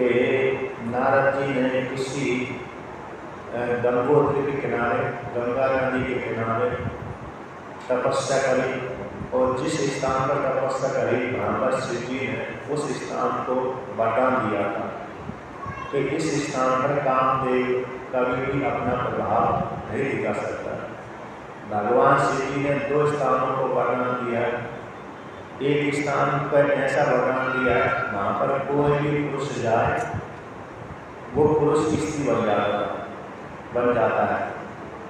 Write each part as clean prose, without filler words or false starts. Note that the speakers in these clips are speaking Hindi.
कि नारद जी ने किसी गंगोत्री के किनारे, गंगा नदी के किनारे तपस्या करी, और जिस स्थान पर तपस्या करी वहाँ पर शिव जी ने उस स्थान को वरदान दिया था कि इस स्थान पर कामदेव कभी भी अपना प्रभाव नहीं दिखा सकता। भगवान शिव जी ने 2 स्थानों को वरदान दिया। एक स्थान पर ऐसा वरदान दिया है वहाँ पर कोई भी पुरुष जाए वो पुरुष स्त्री बन जाता है।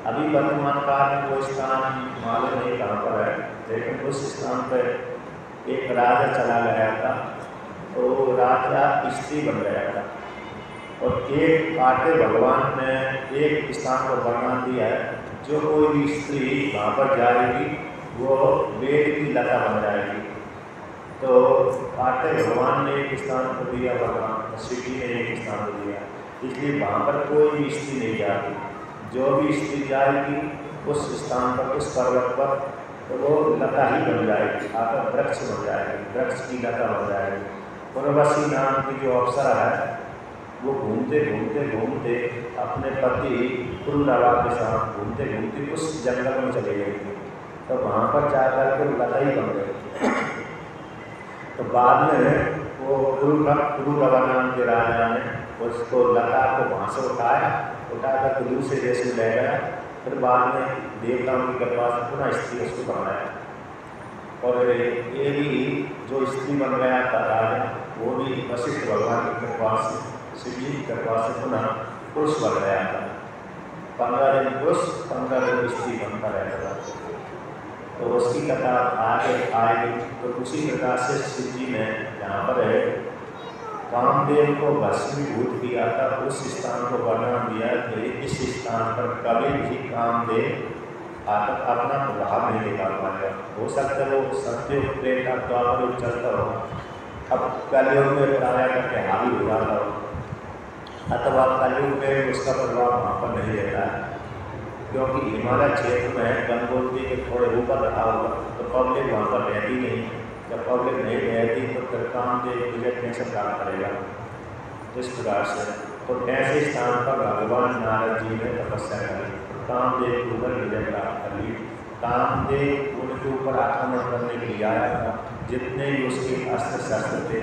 अभी वर्तमान काल में वो स्थान मालूम नहीं कहाँ पर है, लेकिन उस स्थान पर एक राजा चला गया था, तो राजा स्त्री बन गया था। और एक आटे भगवान ने एक स्थान को वरदान दिया है, जो कोई भी स्त्री वहाँ पर जाएगी वो वेद की लता बन जाएगी। तो आटे भगवान ने एक स्थान को दिया, भगवान शिव जी ने एक स्थान को दिया, इसलिए वहाँ पर कोई भी स्त्री नहीं जाती। जो भी स्त्री जाएगी उस स्थान पर, उस पर्वत पर, तो वो लता ही बन जाएगी, आकर वृक्ष बन जाएगी, वृक्ष की लता बन जाएगी। उर्वशी नाम की जो अप्सरा है वो घूमते घूमते घूमते अपने पति पुरुरवा के साथ घूमते घूमते उस जंगल में चले गई थी, तो वहाँ पर जाकर के लता ही बन गई। तो बाद में वो पुरुरवा नाम के राजा ने उसको लता को वहाँ से उठाकर दूसरे देश में ले गया। फिर बाद में देवताओं की कृपा से पुनः स्त्री उसको बनाया, और ये भी जो स्त्री बन गया था राजा, वो भी वशिष्ठ भगवान की कृपा से, शिव जी की कृपा से पुनः पुरुष बन गया था। 15 दिन पुरुष, 15 दिन स्त्री बनता रहता था। तो उसकी कथा आगे आएगी। तो उसी प्रकार से शिव जी ने यहाँ पर कामदेव को भस्मीभूत किया था, उस स्थान को वरदान दिया कि इस स्थान पर कभी भी कामदेव आकर अपना प्रभाव नहीं निकाल पाएगा। हो सकता है वो सत्युग त्रेता द्वापर युग चलता हो, अब कलयुग में प्राय करके हावी हो जाता हो, अथवा कलयुग में उसका प्रभाव वहाँ पर नहीं रहता है, क्योंकि हिमालय क्षेत्र में गंगोत्री के थोड़े ऊपर रहा होगा तो पब्लिक वहाँ पर रहती नहीं। जब पब्लिक नहीं रहती तो फिर कामदेव विजय कैसे प्राप्त करेगा। इस प्रकार से तो ऐसे स्थान पर भगवान नारद जी ने तपस्या करी, कामदेव के ऊपर विजय प्राप्त कर ली। कामदेव उनके ऊपर आक्रमण करने के लिए आया था, जितने भी उसके अस्त्र शस्त्र थे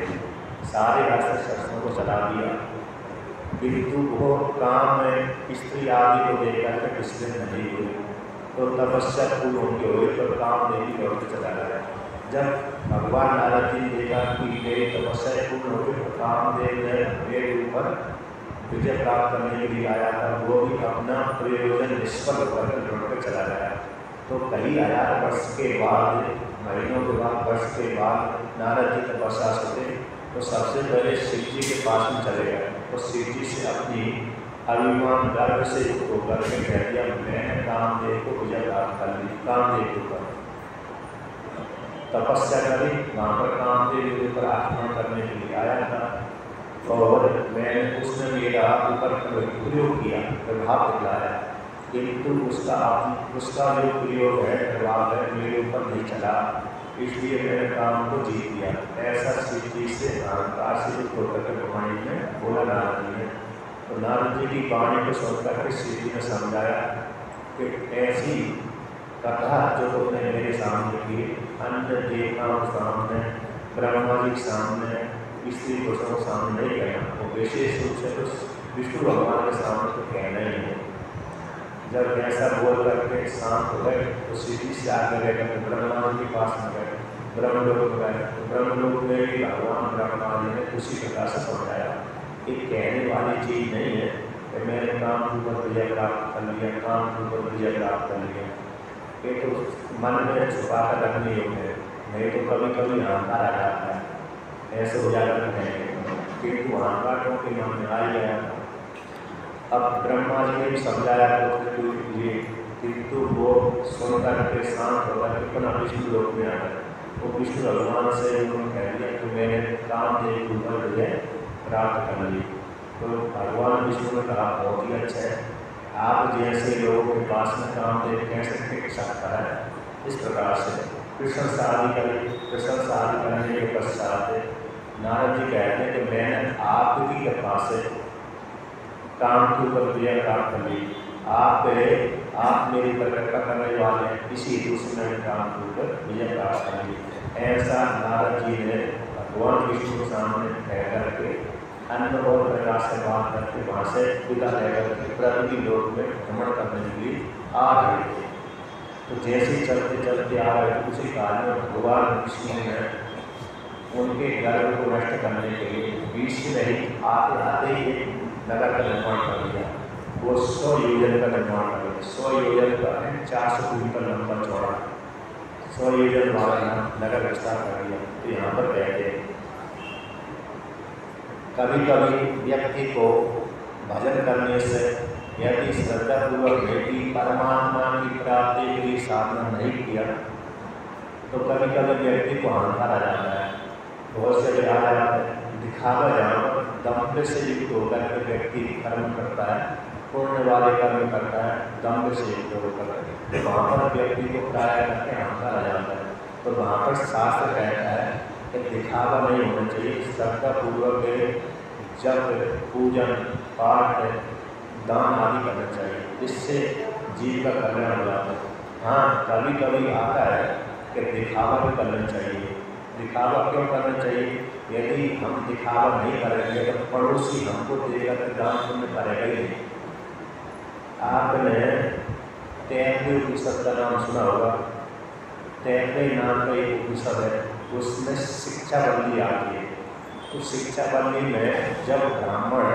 सारे अस्त्र शस्त्रों को चला दिया, किंतु वो काम में स्त्री आदि को देखकर के विस्मित नहीं हुई। तो तपस्या पूर्ण होती हुई तो कामदेव की ओर चला गया। जब भगवान नारद जी ने देखा कि मेरी तपस्या पूर्ण हो गई, तो कामदेव ने मेरे ऊपर विजय प्राप्त करने के लिए आया था, वो भी अपना प्रयोजन निष्फल होकर लौटकर चला गया। तो कई 1000 वर्ष के बाद, महीनों के बाद, वर्ष के बाद नारद जी तपस्या से थे, तो सबसे पहले शिव जी के पास में चले गए। तो शिव जी से अपनी अभिमान गर्व से युक्त होकर के कह दिया, मैंने कामदेव को विजय प्राप्त कर ली। कामदेव के ऊपर तपस्या करी, वहाँ पर कामदेव के ऊपर आक्रमण करने के लिए आया था, और उसने मेरा ऊपर प्रयोग किया, प्रभाव दिखाया, किंतु उसका जो प्रयोग है, प्रभाव है, मेरे ऊपर नहीं चला, इसलिए मैंने काम को जीत लिया। ऐसा शिव जी से अहंकार से युक्त होकर के वाणी में बोला नारद जी ने। तो नारद जी की वाणी को सुनकर के शिव जी ने समझाया कि ऐसी कथा जो तुमने मेरे सामने की, अन्य देवताओं के सामने, ब्रह्मा जी के सामने, स्त्री पुरुषों के सामने नहीं कहना, वो विशेष रूप से तो विष्णु भगवान के सामने तो कहना ही है। जब ऐसा बोल करके शांत हो गए तो सीधी से आगे गए, ब्रह्मा जी के पास में गए, ब्रह्मलोक में गए। ब्रह्मलोक में भी भगवान ब्रह्मा जी ने उसी प्रकार से समझाया कि कहने वाली चीज़ नहीं है कि मैंने काम के ऊपर विजय प्राप्त कर लिया, काम के ऊपर विजय प्राप्त कर लिया, ये तो मन में छुपा कर रखने योग्य है, नहीं तो कभी कभी अहंकार आ जाता है, ऐसे हो जाता है, किंतु अहंकार के मन में आ गया। अब ब्रह्मा जी ने भी समझाया तो ये, किंतु वो सुनकर के शांत होकर के पुनः विष्णु लोक में आ गए। वो विष्णु भगवान से उन्होंने कह दिया कि मैंने कामदेव के ऊपर विजय प्राप्त कर ली। तो भगवान विष्णु ने कहा बहुत ही अच्छा है, आप जैसे लोगों के पास में कामदेव कैसे टिक सकता है। इस प्रकार से प्रशंसा आदि करने के पश्चात नारद जी कहते हैं कि मैंने आप आपकी कृपा से काम के ऊपर विजय प्राप्त कर ली। आप मेरी पर कृपा करने वाले हैं, इसी हेतु से मैंने काम के ऊपर विजय प्राप्त कर ली। ऐसा नारद जी ने भगवान विष्णु के सामने कह करके अन्य और प्रकार से बात करके वहाँ से विदा लेकर के पृथ्वी लोक में भ्रमण करने के लिए आ रहे थे। तो जैसे ही चलते चलते आ रहे थे उसी काल में भगवान विष्णु ने उनके गर्भ को नष्ट करने के लिए बीच में ही आते आते ही एक नगर का निर्माण कर दिया। वो 100 योजन का निर्माण कर दिया। 100 योजन का है 400 किलोमीटर लंबा चौड़ा 100 योजन वाला नगर विस्तार कर दिया। तो यहाँ पर कहते हैं कभी कभी व्यक्ति को भजन करने से यदि श्रद्धापूर्वक व्यक्ति परमात्मा की प्राप्ति के लिए साधना नहीं किया तो कभी कभी व्यक्ति को अहंकार आ जाता है। बहुत से आ जाता है दिखावा जाओ दम्भ से युक्त होकर के व्यक्ति कर्म करता है, पुण्य वाले कर्म करता है, दम्भ से युक्त होकर के तो वहाँ पर व्यक्ति को कार्य करके अहंकार आ जाता है। तो वहाँ पर शास्त्र कहता है कि दिखावा नहीं होना चाहिए, श्रद्धापूर्वक जप पूजन पाठ दान आदि करना चाहिए, इससे जीव का कल्याण हो जाता है। हाँ कभी कभी आता है कि दिखावा भी करना चाहिए। दिखावा क्यों करना चाहिए? यदि हम दिखावा नहीं करेंगे तो पड़ोसी हमको देगा तो दान पुण्य करेगा ही नहीं। आपने तैतृय उपनिषद का नाम सुना होगा। तैतृय नाम का एक उपनिषद है, उसमें शिक्षा बल्ली आती है। तो शिक्षा बल्ली में जब ब्राह्मण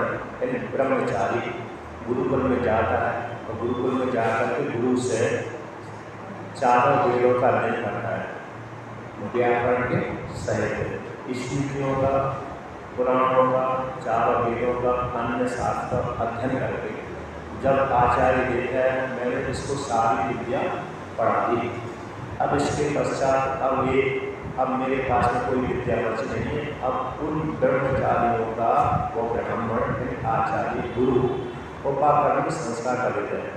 यानी ब्रह्मचारी गुरुकुल में जाता है और गुरुकुल में जाकर के गुरु से चारों वेदों का अध्ययन करता है, व्याकरण के सहित स्मृतियों का, पुराणों का, चारों वेदों का, अन्य शास्त्र का अध्ययन करके जब आचार्य देखता है मैंने इसको सारी विद्या पढ़ा दी, अब इसके पश्चात अब मेरे पास में कोई विद्या बची नहीं है, अब उन ब्रह्मचारियों का वो ब्राह्मण आचार्य गुरु उपाकरण संस्कार कर देते हैं।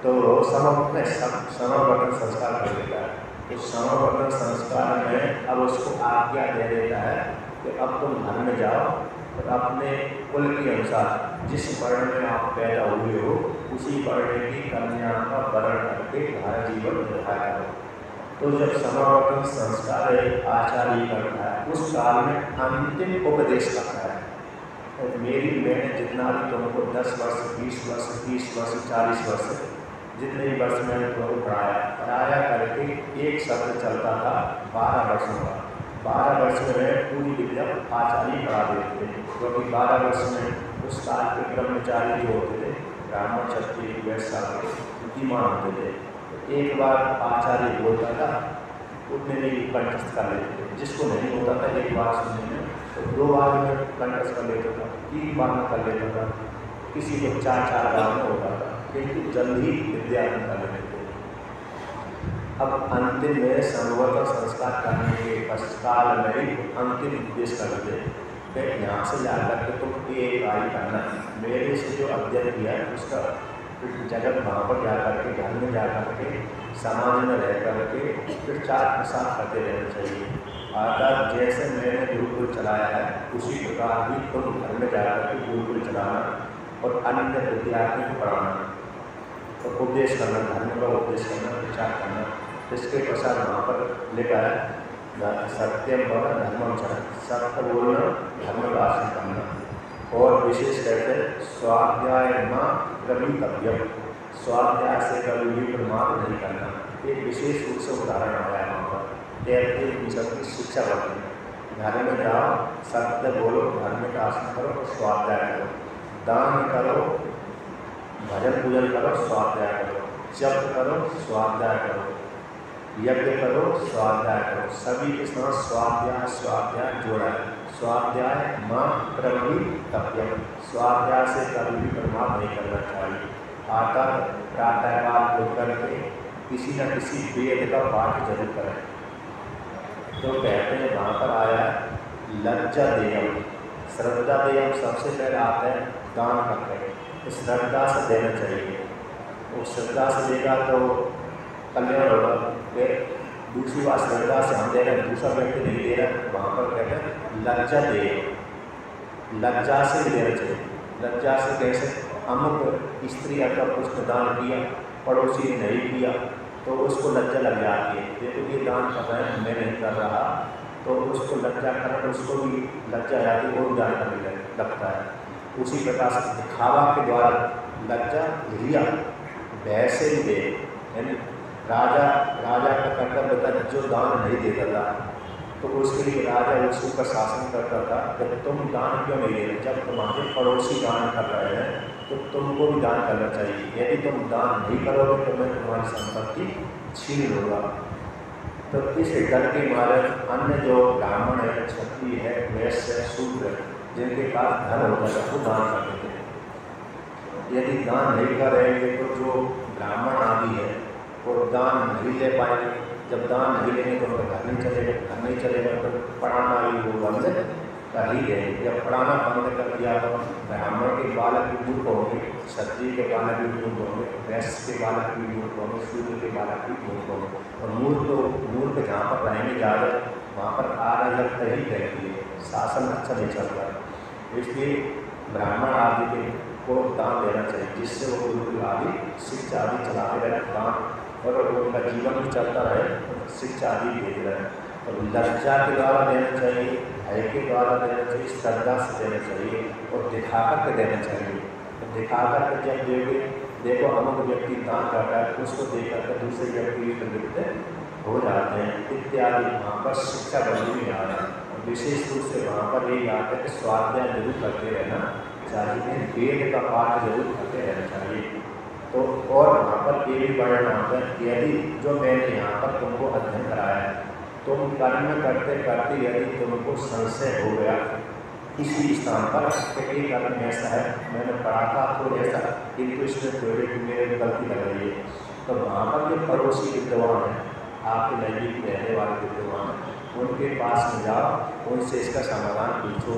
तो समावर्तन संस्कार कर देता है। तो समावर्तन संस्कार में अब उसको आज्ञा दे देता है कि अब तुम घर में जाओ और अपने कुल के अनुसार जिस वर्ण में आप पैदा हुए हो उसी वर्ण की कन्या का वर्ण करके घर जीवन निर्वाह करो। तो जब समावर्तन संस्कार आचार्य करता है उस काल में अंतिम उपदेश करता है। और मैंने जितना भी तुमको 10 वर्ष 20 वर्ष 30 वर्ष 40 वर्ष जितने भी वर्ष मैंने तुमको पढ़ाया करके एक शब्द चलता था 12 वर्षों का। 12 वर्ष में पूरी विद्या आचार्य पढ़ा देते थे, क्योंकि 12 वर्ष में उस काल के ब्रह्मचारी जो होते थे ब्राह्मण क्षत्रिय वैश्य बुद्धिमान होते थे। तो एक बार आचार्य बोलता था उतने में कंठस्थ कर लेते थे, जिसको नहीं होता था एक बार सुनने में तो 2 बार में कंठस्थ कर लेता था, 3 बार में कर लेता था, किसी को 4 बार में होता था, किंतु जल्द ही विद्या कर लेते थे। अब अंतिम में समावर्तन संस्कार करने के पश्चात में अंतिम उपदेश कर देते हैं। यहाँ से जाकर के तुम एक कार्य करना, मेरे से जो अध्ययन किया है उसका जगत वहाँ पर जाकर के घर में जाकर के समाज में रह करके प्रचार प्रसार करते रहना चाहिए। अर्थात जैसे मैंने गुरुकुल चलाया है उसी प्रकार भी तुम घर में जाकर के गुरुकुल चलाना और अन्य विद्यार्थियों को पढ़ाना और उपदेश करना, धर्म का उपदेश करना, प्रचार करना। इसके पश्चात वहाँ पर लिखा है सत्यम बोलना धर्मम चरण, सत्य बोलना धर्म का आसन करना। और विशेष कहते हैं स्वाध्याय माँ प्रवीतव्यम, स्वाध्याय से कभी भी प्रमाद नहीं करना। एक विशेष रूप से उदाहरण आया है वहाँ पर। की शिक्षा बढ़ती है, घर में जाओ सत्य बोलो, धर्म का आसन करो और स्वाध्याय करो, दान करो, भजन पूजन करो, स्वाध्याय करो, जप करो, स्वाध्याय करो, यज्ञ करो, स्वाध्याय करो। सभी के साथ स्वाध्याय स्वाध्याय जोड़ा है। स्वाध्याय माँ प्रवीतव्यम, स्वाध्याय से कभी भी प्रमाद नहीं करना चाहिए। आता प्रातःकाल उठ करके किसी न किसी वेद का पाठ जरूर करें। तो कहते हैं वहाँ पर आया लज्जा देयम, श्रद्धा देयम, सबसे पहले आते हैं दान करते हैं, श्रद्धा से देना चाहिए। वो श्रद्धा से देगा तो कल्याण होगा। फिर दूसरी बात श्रद्धा से हम दे रहे हैं, दूसरा व्यक्ति नहीं दे रहा, वहाँ पर कहते हैं लज्जा दे, लज्जा से देना चाहिए। लज्जा से कैसे? अमुक स्त्री का पुष्प दान किया, पड़ोसी ने नहीं किया तो उसको लज्जा लग जाती है, ये तो ये दान कर रहे हैं मैं नहीं कर रहा, तो उसको लज्जा कर, उसको भी लज्जा आती है, वो भी दान करने लगता है। उसी प्रकार से दिखावा के द्वारा लज्जा लिया, भय से भी दे, यानी राजा का कर्तव्य था जो दान नहीं देता था तो उसके लिए राजा उसके ऊपर शासन करता था कि तुम दान क्यों नहीं दे रहे, जब तुम्हारे पड़ोसी दान कर रहे हैं तो तुमको भी दान करना चाहिए, यदि तुम दान नहीं करोगे तो मैं तुम्हारी संपत्ति छीन लूँगा। तो इस डर के मारे अन्य जो ब्राह्मण है, क्षत्रिय है, वैश्य है, शूद्र जिनके पास धन होता है वो दान करते थे। यदि दान नहीं करेंगे तो जो ब्राह्मण आदि है वो दान नहीं ले पाएंगे, जब दान नहीं लेंगे तो उनका घर नहीं चलेगा तो पढ़ाना ही वो बंद कर ही गए। जब पढ़ाना बंद कर दिया तो ब्राह्मण के बालक भी मूर्ख होंगे, क्षत्रिय के बालक भी मूर्ख होंगे, वैश्य के बालक भी मूर्ख होंगे, शूद्र के बालक भी मूर्ख होंगे। और मूर्ख जहाँ पर रहेंगे ज़्यादा वहाँ पर अराजकता ही रहती है, शासन अच्छा नहीं चलता है। इसलिए ब्राह्मण आदि को दान देना चाहिए जिससे वो गुरुकुल आदि शिक्षा आदि चलाते रहे, दान और उनका जीवन भी चलता रहे, शिक्षा आदि भेज रहे। तो लज्जा के द्वारा देना चाहिए, भय के द्वारा देना चाहिए, श्रद्धा से देना चाहिए और दिखा कर के देना चाहिए। तो दिखा कर के जब देंगे, देखो अमुक व्यक्ति दान करता है, उसको देख कर दूसरे व्यक्ति भी प्रवृत्त हो जाते हैं इत्यादि। वहाँ पर शिक्षा बदली में आ रहा है। विशेष रूप से वहाँ पर यही आता है कि स्वाध्याय जरूर करते रहना चाहिए, वेद का पाठ जरूर करते रहना चाहिए। तो और वहाँ पर ये भी वर्णन आता है, यदि जो मैंने यहाँ पर तुमको अध्ययन कराया है, तुम कर्म करते करते यदि तुमको संशय हो गया इसी स्थान पर कि ये कर्म ऐसा है, मैंने पढ़ा था तो ऐसा, किंतु इसमें थोड़ी मेरे गलती लग रही है, तो वहाँ पर जो पड़ोसी विद्वान हैं, आपके नज़दीक रहने वाले विद्वान, उनके पास में जाओ, उनसे इसका समाधान पूछो,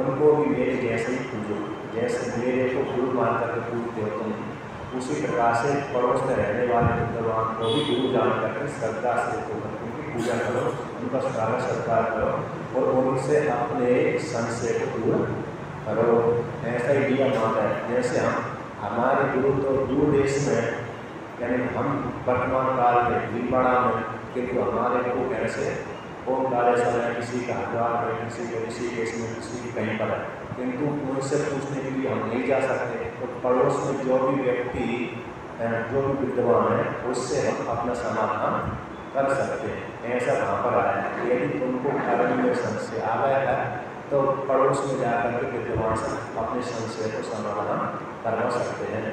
उनको भी मेरे जैसे ही पूछो, जैसे मेरे को गुरु मान करके पूछते हो तुम, उसी प्रकार से पड़ोस में रहने वाले विद्वान को भी गुरु जान करके श्रद्धा से उनकी पूजा करो, उनका स्वागत सत्कार करो और उनसे अपने संशय को दूर करो। ऐसा ही दिया माता है, जैसे हमारे गुरु तो दूर देश में, यानी हम वर्तमान काल में भीलवाड़ा में, किंतु हमारे को कैसे ओमकारेश्वर है, किसी का हरिद्वार में, किसी केस में, किसी की कहीं पर है, किंतु उनसे पूछने के लिए हम नहीं जा सकते। तो पड़ोस में जो भी व्यक्ति जो भी विद्वान है उससे हम अपना समाधान कर सकते हैं। ऐसा वहाँ पर आया है। यदि तुमको कर्म में संशय आ गया है तो पड़ोस में जाकर के विद्वान से अपने संशय को समाधान करवा सकते हैं,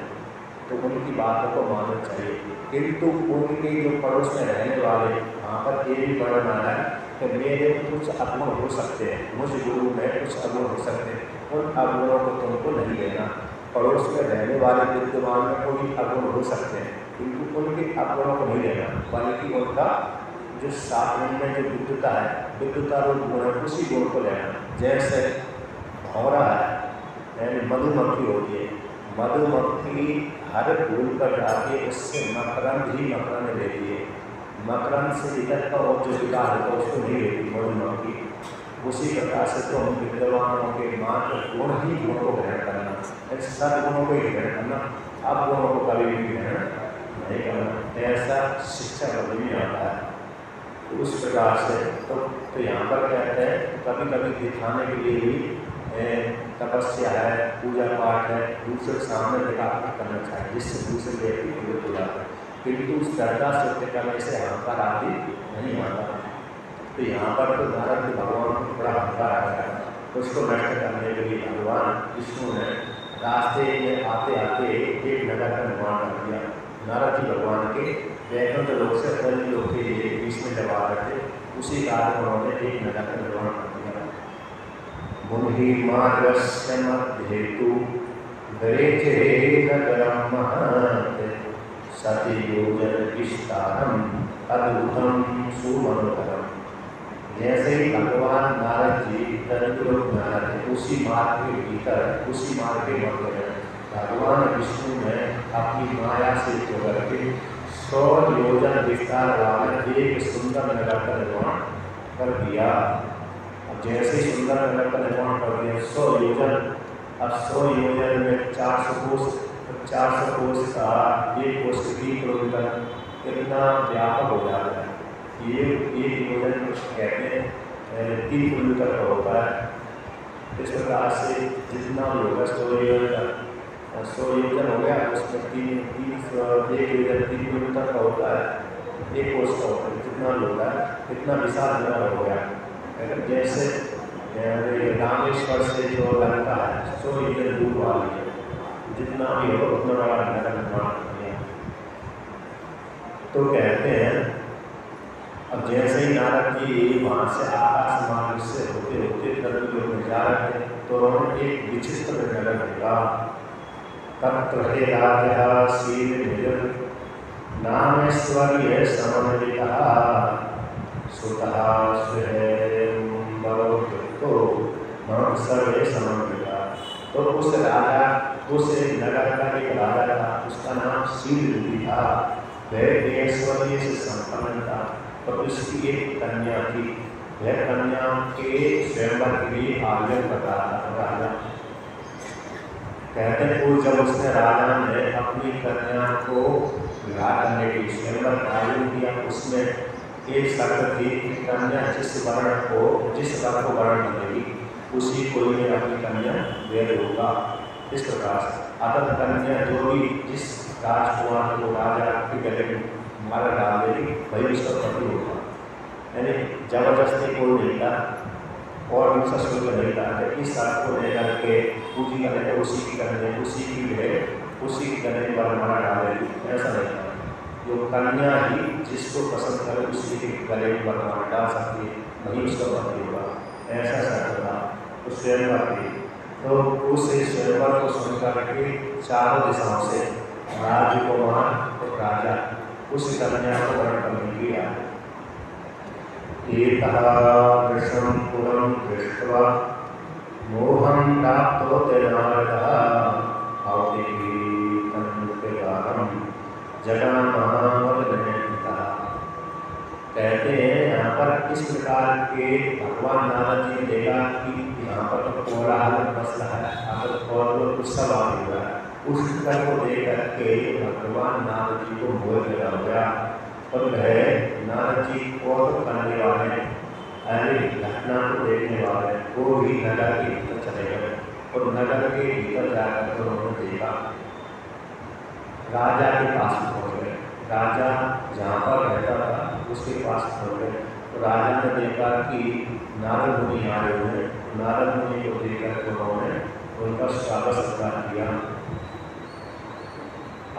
तो उनकी बातों को मानना चाहिए। किंतु उनके जो पड़ोस में रहने वाले, वहाँ पर ये भी वर्णन आ रहा है कि मेरे कुछ अगुण हो सकते हैं, मुझ गुरु में कुछ अगुण हो सकते हैं, उन अगुणों को तुमको नहीं लेना। पड़ोस में रहने वाले विद्वान में कोई अगुण हो सकते हैं, किंतु उनके अगुणों को नहीं लेना, बल्कि उनका जो साधन में जो विद्युता है, विद्युता रूप गुण है, उसी गुण को लेना। जैसे भौरा है, यानी मधुमक्खी होती है, मधुमक्खी हर फूल पर जाके उससे मकरंद ही मकरंद लेती है, मकरंद से इधर का और जो विकार होता है उसको नहीं लेती मधुमक्खी। उसी प्रकार से तो हम विद्वानों के मात्र गुण ही गुण को ग्रहण करना, सब गुणों को ही ग्रहण करना, अब गुणों को कभी भी ग्रहण नहीं करना। ऐसा शिक्षा बदली में आता है। तो उस प्रकार से तो यहाँ पर कहते हैं कभी कभी दिखाने के लिए भी तपस्या है, पूजा पाठ है, दूसरे के सामने दिखाकर करना चाहिए, जिससे दूसरे व्यक्ति विरुद्ध हो जाता है, किंतु श्रद्धा से करने से अहंकार आदि नहीं आता। तो यहाँ पर तो नारद के भगवान को बड़ा अहंकार आ गया, उसको नष्ट करने के लिए भगवान विष्णु ने रास्ते में आते आते एक नगर का निर्माण कर दिया। नारद जी भगवान के वैकुंठ लोक से अपने लोक के लिए बीच में दबा रहे थे, उसी कारण उन्होंने एक नगर का निर्माण कर दिया। मुनि मार्गस्य मध्येतु दरेचे नगरम महत् सति योजन विस्तारम अद्भुतम सुमनोहरम। जैसे ही भगवान नारद जी दरिद्रों में आए थे, उसी मार्ग के भीतर, उसी मार्ग के मध्य में भगवान विष्णु ने अपनी माया से जोड़ के 100 योजन विस्तार वाला एक सुंदर नगर का निर्माण कर दिया। अब जैसे ही सुंदर नगर का निर्माण कर दिया 100 योजन, अब 100 योजन में 400 कोस, 400 कोस का 1 कोस 3 किलोमीटर, कितना व्यापक हो जाता है। ये 1 योजन कहते हैं 3 किलोमीटर का होता है। इस प्रकार से जितना भी होगा 100 योजन हो गया, उसमें 1 योजन 3 किलोमीटर का होता है, 1 कोस का होता है, जितना भी होगा इतना विशाल नगर हो गया। जैसे रामेश्वर से जो लंका है 100 योजन दूर वाली है, जितना भी हो उतना बड़ा नगर निर्माण कर दिया। तो कहते हैं अब जैसे ही नारद जी वहाँ से आकाश मार्ग से होते होते पृथ्वी में जा रहे थे तो उन्होंने एक विचित्र नगर देखा। तत्र हे राजा शील निजन नामेश्वर्य समन्वितः सुतः स्वयंवरो मम सर्वे समन्विता। तो उस राजा, उस नगर का एक राजा था, उसका नाम शील था, वह ऐश्वर्य से संपन्न था। तो उसकी एक कन्या थी, वह कन्या के स्वयंवर के लिए आयोजन कर रहा था राजा। कहते हैं जब उसने राजा ने अपनी कन्या को विवाह करने के लिए स्वयंवर का आयोजन किया, उसमें एक शर्त थी कि कन्या जिस वर्ण को वर्ण करेगी उसी को ही अपनी कन्या दे होगा। इस प्रकार से अतः कन्या जो भी जिस राजकुमार को राजा के गले में माला डाल देगी वही उसका पति होगा। यानी जबरदस्ती कोई नहीं था और दूसरा शुल्क नहीं था। इस शर्त को लेकर के पूजी करने उसी की करने उसी की उसी की करने पर माला डालेगी, ऐसा नहीं था। जो कन्या ही जिसको पसंद करे उसी के गले में माला डाल सकती है, वही उसका पति होगा, ऐसा शर्त था। तो स्वयंवर की तो उस स्वयंवर को सुनकर के चारों दिशाओं से राजकुमार और राजा उस कन्या को वर्ण करने किया। एकः पुरं दृष्ट्वा मोहं प्राप्तो नारदः जगन्नाथ। कहते हैं यहाँ पर इस प्रकार के भगवान नारद जी ने देखा कि यहाँ पर तो कोलाहल मसला है और उत्सव आ गया। उस स्थल को देख करके भगवान नारद जी को मोह लगा हो गया और वह नारद जी को करने वाले घटना को देखने वाले वो भी नगर के भीतर चले गए और नगर के भीतर जाकर उन्होंने देखा, राजा के पास पहुँच गए। राजा जहाँ पर रहता था उसके पास पहुँच गए तो राजा ने देखा कि नारद मुनि आए हुए हैं। नारद मुनि को देखकर उन्होंने उनका स्वागत सत्कार किया।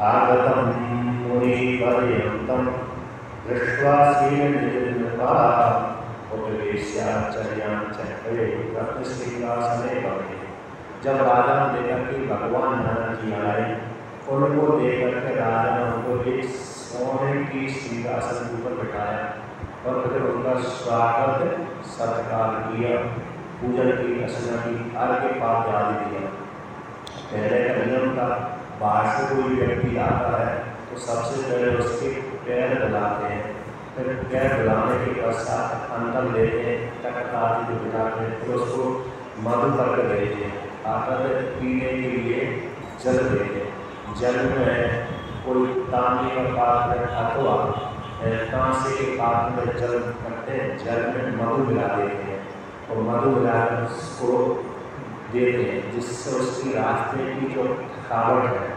आगतम मुनि पर्यंतम दृष्ट्वा शीलनिर्नृपा उपवेश्याचर्यां चक्रे रत्नसिंहासने भवे। जब राजा ने देखा कि भगवान नारद जी आए, उनको देखकर के राजा ने उनको एक सोने की सिंहासन के ऊपर बिठाया और फिर उनका स्वागत सत्कार किया, पूजन की, अर्चना की, अर्घ्य पाद्य आदि दिया। पहले का नियम था, बाहर से कोई व्यक्ति आता है तो सबसे पहले उसके पैर धुलाते हैं, फिर पैर धुलाने के पश्चात अंदर लेते हैं, तख्त आदि बिठाते हैं, फिर उसको मधु करके देते हैं, आकर पीने के लिए जल देते हैं। जल में कोई तांबे का पात्र अथवा कांसे के पात्र में जल करते हैं, जल में मधु मिला देते हैं और मधु मिलाकर उसको देते हैं, जिससे उसकी रास्ते की जो थकावट है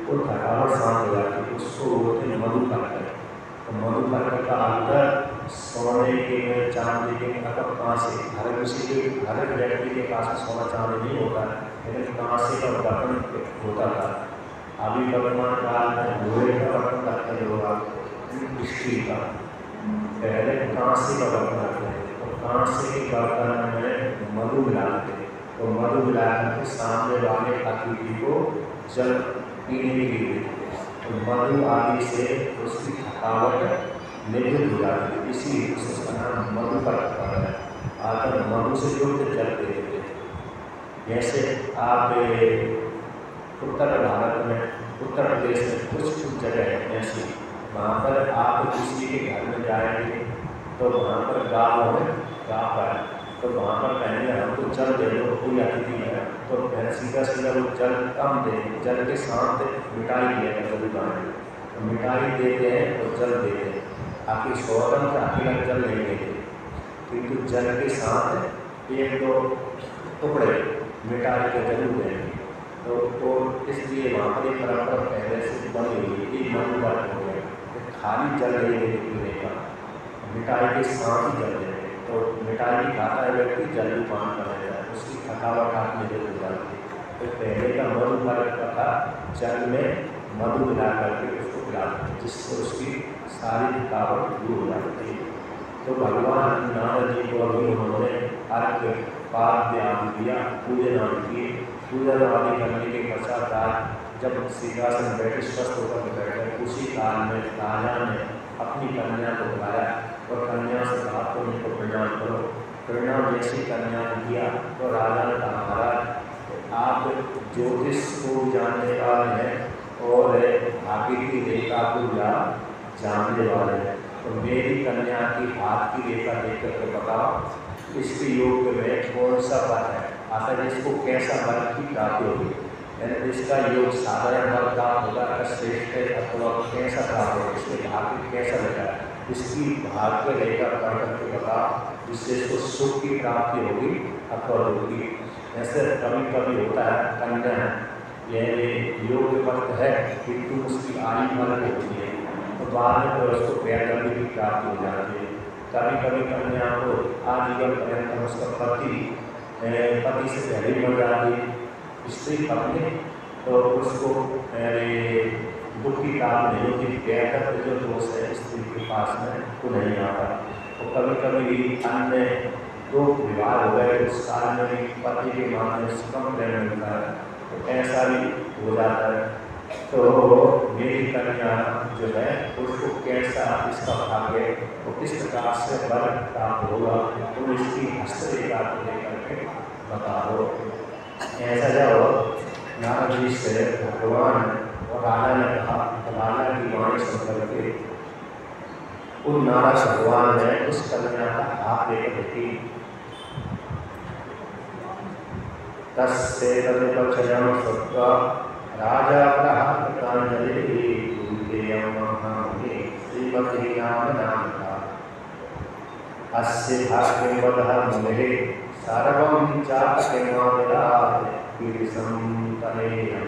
वो थकावट शांत हो जाती है। उसको बोलते हैं मधुपर्क। तो मधुपर्क का अंदर सोने के, चांदी के अथवा कांसे, हर व्यक्ति के पास सोना चांदी नहीं होता, लेकिन कांसे का बर्तन होता था। अभी वर्तमान काल में लोहे का बर्तन रखते हैं लोग, स्टील का, पहले कांसे का बर्तन रखते हैं। तो कांसे के बर्तन में मधु मिलाते हैं, तो मधु मिलाकर के सामने वाले अतिथि को जल पीने के लिए देते हैं। तो मधु आदि से उसकी थकावट निवृत्त हो जाती है, इसीलिए उसका नाम मधुपर्क पड़ा है। आकर मधु से युक्त जल दे देते हैं। जैसे आप उत्तर भारत में, उत्तर प्रदेश में कुछ जगह है ऐसी, वहाँ पर आप किसी के घर में जाएंगे तो वहाँ पर गाँव है, गाँव पर तो वहाँ पर कहेंगे हमको जल दे दो, कोई अतिथि है तो सीधा सीधा वो जल कम दे, जल के साथ मिठाई लेकर जरूर आएंगे, तो मिठाई देते हैं तो जल देते हैं, आपकी सौरभ का अकेला जल नहीं देते, किंतु जल के साथ एक दो टुकड़े मिठाई के जरूर देंगे। तो इसलिए वहाँ पर एक परंपरा पहले से बनी हुई है, एक मन वर्ग हो गया, खाली जल नहीं देते पीने का, मिठाई के साथ ही जल देते। तो मिठाई खाता है व्यक्ति जल भी पान कर लेता है, उसकी थकावट हाथ में हो जाती है। तो पहले का मधु वर्ग का था, जल में मधु मिला करके उसको पिलाते हैं, जिससे उसकी सारी थकावट दूर हो जाती है। तो भगवान नारद जी को अभी उन्होंने अर्घ पाद्य आदि दिया, पूजन आदि किए, पूजन आदि करने के पश्चात जब सिंहासन बैठे स्वस्थ होकर बैठे, उसी काल में राजा ने अपनी कन्या को बुलाया और कन्या से कहा तो उनको प्रणाम करो। प्रणाम जैसी कन्या ने किया तो राजा ने कहा महाराज आप ज्योतिष को जानने वाले हैं और भाग्य की रेखा को जानने वाले हैं, तो मेरी कन्या की हाथ की रेखा देख करके बताओ इसके योग में कौन सा फल है, आखिर इसको कैसा फल की प्राप्ति होगी, इसका योग साधारण फल का होगा, श्रेष्ठ अथवा कैसा प्राप्त होगा, इसके भाग्य कैसा लगा, इसकी भाग्य रेखा पढ़ करके बताओ जिससे इसको सुख की प्राप्ति होगी अथवा होगी। ऐसे कभी कभी होता है कन्या यह योग वक्त है किंतु उसकी आयु अलग होती है, तो बाद में तो उसको वैधव्य की प्राप्ति हो जाती है। कभी कभी कन्या को आजीवन पर्यंत उसका पति से पहले ही मर जाती है, स्त्री पत्नी, तो उसको दुख की प्राप्ति नहीं होती, वैधव्य जो दोष है स्त्री के पास में वो नहीं आता। तो कभी कभी अन्य दो विवाह हो गए उस काल में भी पति के मामले से कम प्रेम मिलता है, तो ऐसा भी हो जाता है। तो मेरी कन्या जो है उसको कैसा इसका भाग्य तो किस प्रकार से बल प्राप्त होगा, तो इसकी हस्तरेखा को लेकर के बता दो। ऐसा जब नारद जी से भगवान और राजा ने कहा, राजा की वाणी सुन करके उन नारद भगवान ने उस कन्या का हाथ लेकर देखी, तस्से तदेवचयं श्रुत्वा राजा प्रहारकांजलि पूजयं महामुने श्रीमती नामनामिका अस्य भाग्यं वदः मुने सर्वं चापकेमादिराज कीर्तिसं तमेयं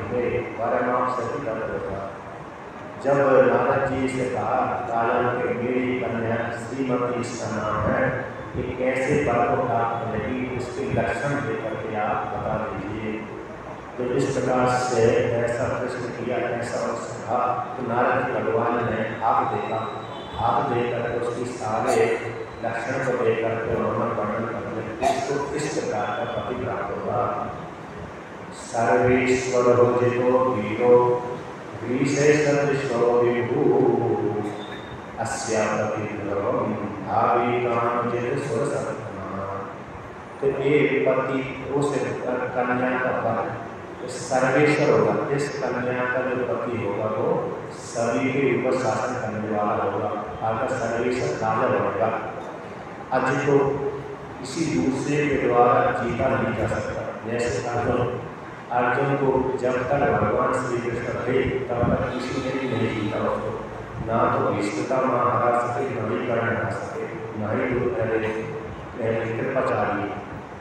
परमां सति तत्त्वता। जब नारद जी से कहा राजा के मेरी कन्या श्रीमती इसका नाम है, ये कैसे फल को प्राप्त करेगी उसके लक्षण देकर के आप बता दीजिए। तो इस प्रकार से ऐसा प्रश्न किया, ऐसा उसने कहा, तो नारद भगवान ने हाथ देखा, हाथ देकर उसकी सारे लक्षण को देकर के उन्होंने वर्णन कर इसको इस प्रकार का पति प्राप्त होगा। सर्वेश्वर हो जितो वीरो विशेषो विभू अस्यापति भावी कामजित सुर सत्मा। तो ये पति उस कन्या का फल सर्वेश्वर होगा, इस कन्या का जो पति होगा वो सभी के ऊपर शासन करने वाला होगा, अगर सर्वेश्वर राजा बनेगा। अजित को किसी दूसरे के द्वारा जीता नहीं जा सकता। जैसे अर्जुन को जब तक भगवान श्री कृष्ण थे तब तक किसी ने भी नहीं जीता उसको, ना तो भीष्मता माँ हरा सके, न ही कर्ण हरा सके, न ही कृपाचार्य,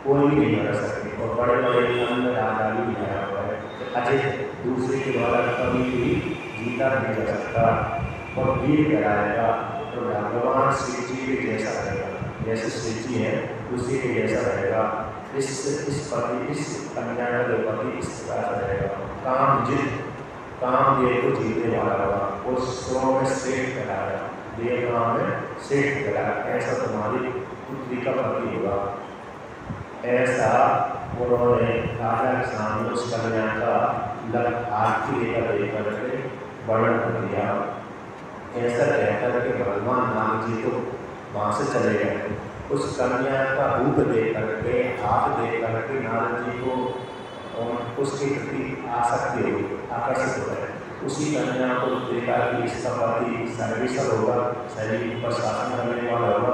कोई भी नहीं हरा सके, और बड़े बड़े अन्य राजा भी नहीं हरा हुआ है। अजित दूसरे के द्वारा कभी भी जीता नहीं जा सकता और वीर कराएगा तो भगवान श्री जी के जैसा रहेगा, जैसे श्री जी है उसी के जैसा रहेगा। इस पति इस कन्या का जो पति इस प्रकार रहेगा, काम दे को जीतने वाला होगा, वो स्व में श्रेष्ठ कराएगा, देवता में श्रेष्ठ कराएगा, ऐसा तुम्हारी पुत्री का पति होगा। ऐसा उन्होंने राजा के सामने उस कन्या का आरती लेकर देकर के वर्णन कर दिया। ऐसा कहकर के भगवान नाम जी तो वहाँ से चले गए। उस कन्या का रूप देख करके, हाथ देख करके नारद जी को उसके प्रति आसक्ति हुई, आकर्षित हो गए। उसी कन्या को देखा कि इसका पति सर्वेश्वर होगा, शरीर पर शासन करने वाला होगा,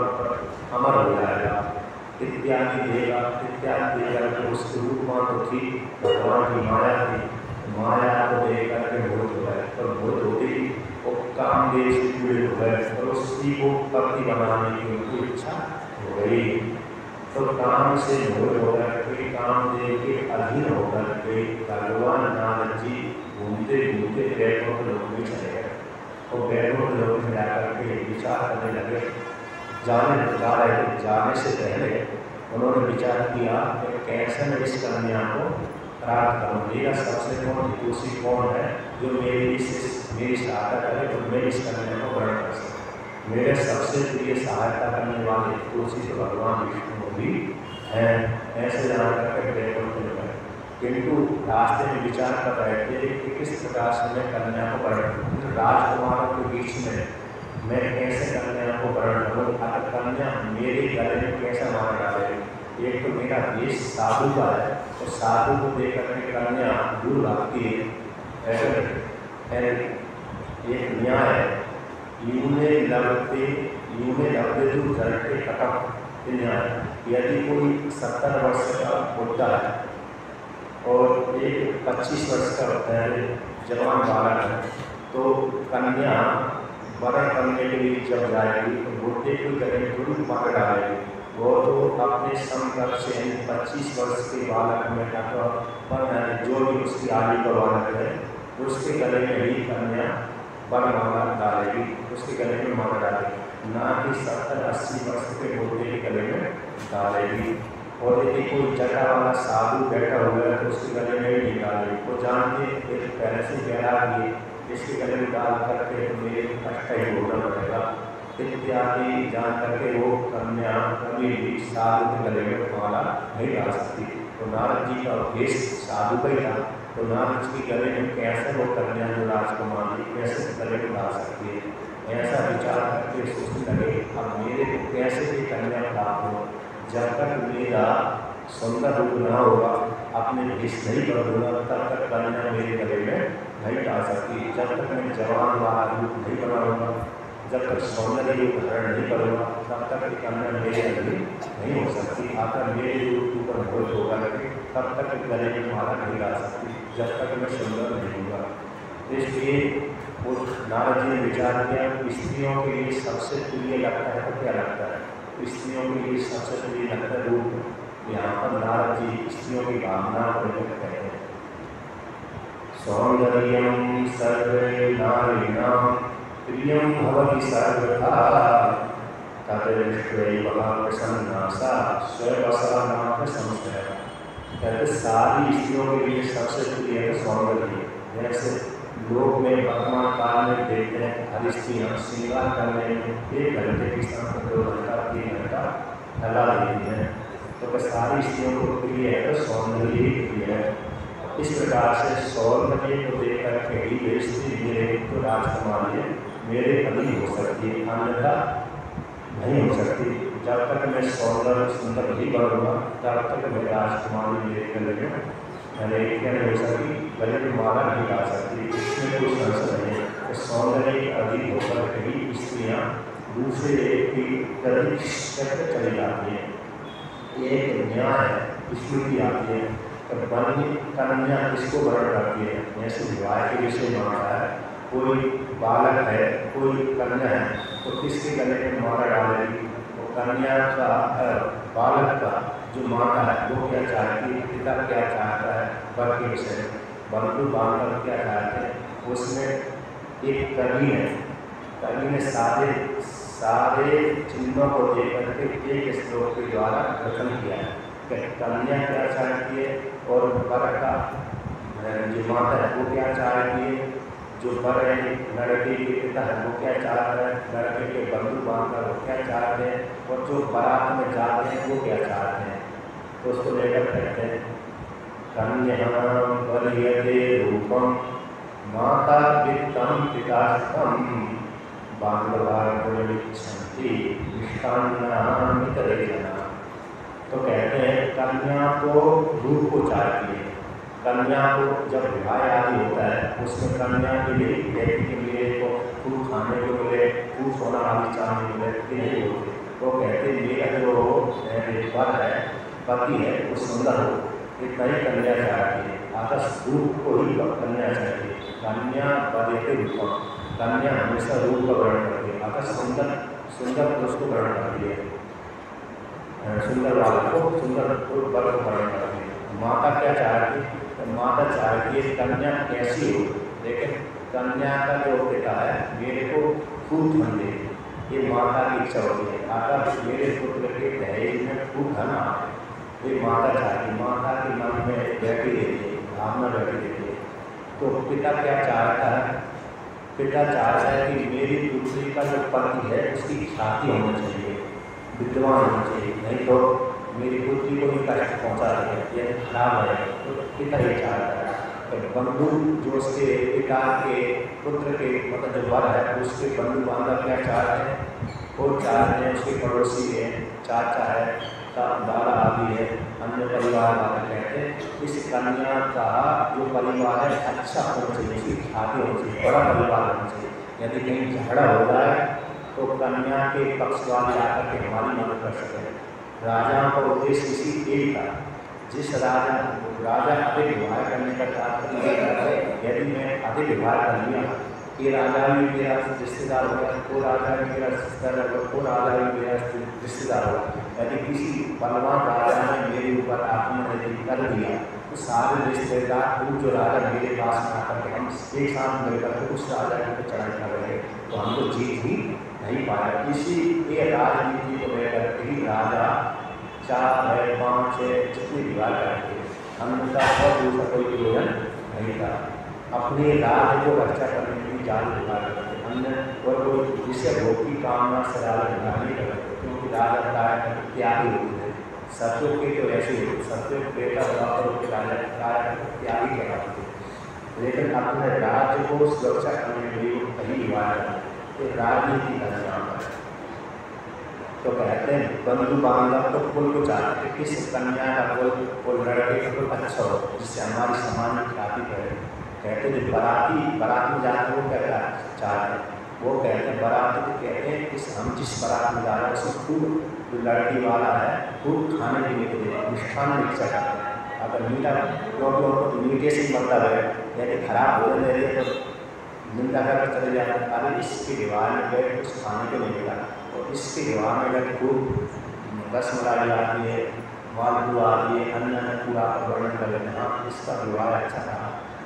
अमर हो जाएगा। इत्यादि देगा, इत्यादि देकर के उसके रूप में तो थी भगवान की माया थी, माया को देख करके मोहित हो गए और मोहित होते ही वो कामदेव से जुड़े हो गए और उसी को पति बनाने की उनकी इच्छा हो गई। तो काम से मोहित होकर के कामदेव के अधीन होकर के भगवान नारद जी घूमते घूमते वैकुंठ लोक में चले गए और वैकुंठ लोक में जाकर के विचार करने लगे। जाने से पहले उन्होंने विचार किया कि कैसे मैं इस कन्या को प्राप्त करूँ, मेरा सबसे कौन हितोषी कौन है जो मेरी सहायता करे तो मैं इस कन्या को ग्रहण कर सकूँ। मेरे सबसे प्रिय सहायता करने वाले हितोषी तो भगवान विष्णु भी हैं। ऐसे जान करके वैकुंठ में गए, किंतु रास्ते में विचार कर रहे थे कि किस प्रकार से मैं कन्या को ग्रहण करूँ। राजकुमारों के बीच में मैं कैसे कन्या को ग्रहण करूँ, अगर कन्या मेरे गले में कैसा मार डाले। एक तो मेरा देश साधु का है और साधु को देकर के कन्या दूर भागती है। एक न्याय है, यूने लगते दूर झरते कटक न्याय। यदि कोई 70 वर्ष का बुढ़ा है और एक 25 वर्ष का जवान बालक है तो कन्या वरण करने के लिए जब जाएगी तो बुढ़े को गले दूर मार डालेगी। वो तो अपने समकक्ष से 25 वर्ष के बालक में जो भी उसकी आयु का बालक है उसके गले में ही कन्या वरमाला डालेगी, उसके गले में माला डालेगी, ना कि 70-80 वर्ष के बुढ़े के गले में डालेगी। और यदि कोई जटा वाला साधु बैठा हुआ है तो उसके गले में भी डालेगी। वो जानते पहले से गहरा दिए इसके गले में डाल करके तो मेरे कष्ट ही भोगना पड़ेगा इत्यादि जान करके वो कन्या कभी भी साधु के गले में माला नहीं डाल सकती। तो नारद जी का उद्देश्य साधु का ही था, तो नारद जी के गले में कैसे वो कन्या जो राजकुमार कैसे गले में डाल सकती है। ऐसा विचार करके सोचने लगे अब मेरे को कैसे भी कन्या प्राप्त हो। जब तक मेरा सुंदर रूप न होगा, अपने भेष नहीं बदलूंगा, तब तक कन्या मेरे गले में नहीं डाल सकती। जब तक मैं जवान वाला रूप नहीं बनाऊंगा, जब तक सौंदर्य रूप धारण नहीं करूँगा, तब तक कन्या मेरे गले नहीं हो सकती। आकर मेरे रूप के ऊपर भोज होगा लगे तब तक गले में माला नहीं डाल सकती, जब तक मैं सुंदर नहीं होगा। इसलिए उस नारद जी ने विचार किया स्त्रियों के लिए सबसे प्रिय लगता है तो क्या लगता है, स्त्रियों के लिए सबसे प्रिय लगता है रूप। यहाँ पर नारद जी स्त्रियों की भावना को व्यक्त कहते हैं। सौंदर्यम सर्वे नारीणां प्रियं भवति सर्वथा तद्दृष्ट्वैव प्रसन्ना स्ववसा नाम संशय। कहते सारी स्त्रियों के लिए सबसे प्रिय है सौंदर्य। जैसे लोग में वर्तमान काल में देखते हैं हर स्त्रियाँ श्रृंगार करने में 1 घंटे की स्थान पर 2 घंटा 3 घंटा लगा देती हैं, तो सारी स्त्रियों को प्रिय है तो सौंदर्य ही प्रिय है। इस प्रकार से सौंदर्य को देख करके ही वे स्त्री मेरे तो राजकुमारी मेरे अधीन हो सकती है, अन्यथा नहीं हो सकती। जब तक मैं सुंदर नहीं बनूंगा तब तक मैं राजकुमारी मेरे गले में क्या नहीं हो सकती, गले में माला नहीं डाल सकती। इसमें कोई संशय नहीं है। सौंदर्य के अधीन होकर कई स्त्रियाँ दूसरे एक की तरफ चली जाती हैं। एक न्याय स्मृति आती है तो कन्या इसको ग्रहण करती है। जैसे विवाह के विषय में आता है, कोई बालक है कोई कन्या है तो किसके गले में माला डालेगी, तो कन्या का बालक का जो माता है वो क्या चाहती है, पिता क्या चाहता है वर के विषय में, बंधु बांधव क्या चाहते हैं। उसमें एक कवि है, कवि ने सारे चिन्हों को देख करके एक श्लोक के द्वारा कथन किया है कि कन्या क्या चाहती है और वर का जो माता है वो क्या चाहती है, जो वर है लड़के के पिता है वो क्या चाहता है, लड़के के बंधु बांधव वो क्या चाहते हैं, और जो बारात में जाते हैं वो क्या चाहते हैं। तो उसको लेकर कहते हैं कन्या वरीयते रूपम माता वित्तम पितास्तम बांधवार्गुणिच्छन्ति मिष्टान्नामितरेजना। तो कहते हैं कन्या को रूप को चाहती है। कन्या को जब विवाह आदि होता है उसमें कन्या के लिए व्यक्ति के लिए तो खूब खाने को मिले, खूब सोना आदि चाहने मिले नहीं होते। वो कहते मेरा जो वर है, पति है, वो सुंदर हो, इतना ही कन्या चाहिए। आकाश रूप को ही कन्या चाहिए। कन्या बदते रूपम, कन्या हमेशा रूप का ग्रहण करती है। आकाश सुंदर सुंदर पुरुष को ग्रहण करती है, सुंदर वाला को, सुंदर वर को ग्रहण करती है। माता क्या चाहती है? माता चाहती है कन्या कैसी हो, लेकिन कन्या का जो पिता है मेरे को खूब धन दे, ये माता की इच्छा होती है। आकाश मेरे पुत्र के दहेज में खूब धन आए, ये माता चाहती, माता के मन में बैठी रहती है, भावना बैठी रहती है। तो पिता क्या चाहता है? पिता चाहता है कि मेरी पुत्री का जो पति है उसकी ख्याति होनी चाहिए, विद्वान होना चाहिए, नहीं तो मेरी पुत्री को भी कष्ट पहुँचा देगा, यह खराब है। तो पिता ये चाहता है। तो बंधु जो उसके पिता के पुत्र के मतलब जो वर है उसके बंधु बांधव क्या चाहते हैं? वो चाहते हैं, उसके पड़ोसी है, चाचा है, दादा आदि है, अन्य परिवार वाले कहते हैं इस कन्या का जो परिवार है अच्छा होना चाहिए, उसकी ख्याति होनी चाहिए, बड़ा परिवार होना चाहिए। यदि कहीं झगड़ा हो रहा है तो कन्या के पक्ष वाले आकर के हमारी मदद कर सकें। राजाओं का उद्देश्य इसी एक था, जिस राजा अधिक विवाह करने का तात्पर्य, यदि मैं अधिक विवाह कर लिया, ये राजा भी मेरा रिश्तेदार होगा, वो राजा भी मेरा रिश्तेदार होगा, वो राजा भी मेरा रिश्तेदार होगा। यदि किसी बलवान राजा ने मेरे ऊपर आक्रमण कर दिया तो सारे रिश्तेदार जो राजा मेरे पास में आकर के हम एक साथ मिलकर उस राजा के ऊपर चढ़ाई कर रहे, तो हमको जीत ही नहीं पाया। इसी ये राजनीति को लेकर के ही राजा 4 है 5 है जितनी विवाह करते, अन्यथा और दूसरा कोई प्रयोजन नहीं था। अपने राज्य को रक्षा करने के लिए जाल विवाह करते, अन्य और कोई जिससे भोग की कामना से राजा विवाह नहीं करते, क्योंकि राजा का त्यागी होते हैं। सत्यों के तो ऐसे होते, सत्यों के बेटा के राजा त्यागी कहलाते, लेकिन अपने राज्य को सुरक्षा करने के लिए कहीं विवाह करते, राजनीति का नाम है। तो कहते हैं बंधु बांधव तो कुल को चाहते, किस कन्या का कुल लड़के का कुल अच्छा हो जिससे हमारी समाज में ख्याति करे। कहते हैं बाराती में जाते वो क्या चाहते हैं? वो कहते हैं बाराती को कहते हैं कि हम जिस बारात में जा रहे हैं उसको खूब जो लड़की वाला है खूब खाने पीने को दे, मिष्ठान की इच्छा करते हैं। अगर मीठा, क्योंकि उनको मीठे से ही मतलब है, यदि खराब भोजन दे रहे तो निंदा करके चले जाते हैं, अरे इसके विवाह में गए कुछ खाने को नहीं मिला, और इसके विवाह में गए खूब रसमलाई आती है, मालपुआ आती है, अन्य पूरा वर्णन कर लेते हैं, हाँ इसका विवाह अच्छा था।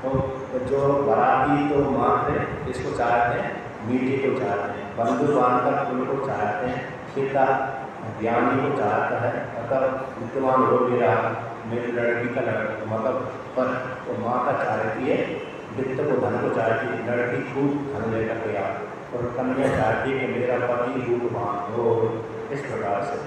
तो जो बाराती तो मात्र इसको चाहते हैं, मीठे को चाहते हैं, बंधु बांधव कुल को चाहते हैं, पिता ज्ञानी को चाहता है, अगर विद्वान हो गया मेरी लड़की का मतलब पर, तो माता चाहती है वित्त को, धन को चाहती है, लड़की खूब धन लेकर गया, और कन्या चाहती है कि मेरा पति रूपवान हो। इस प्रकार से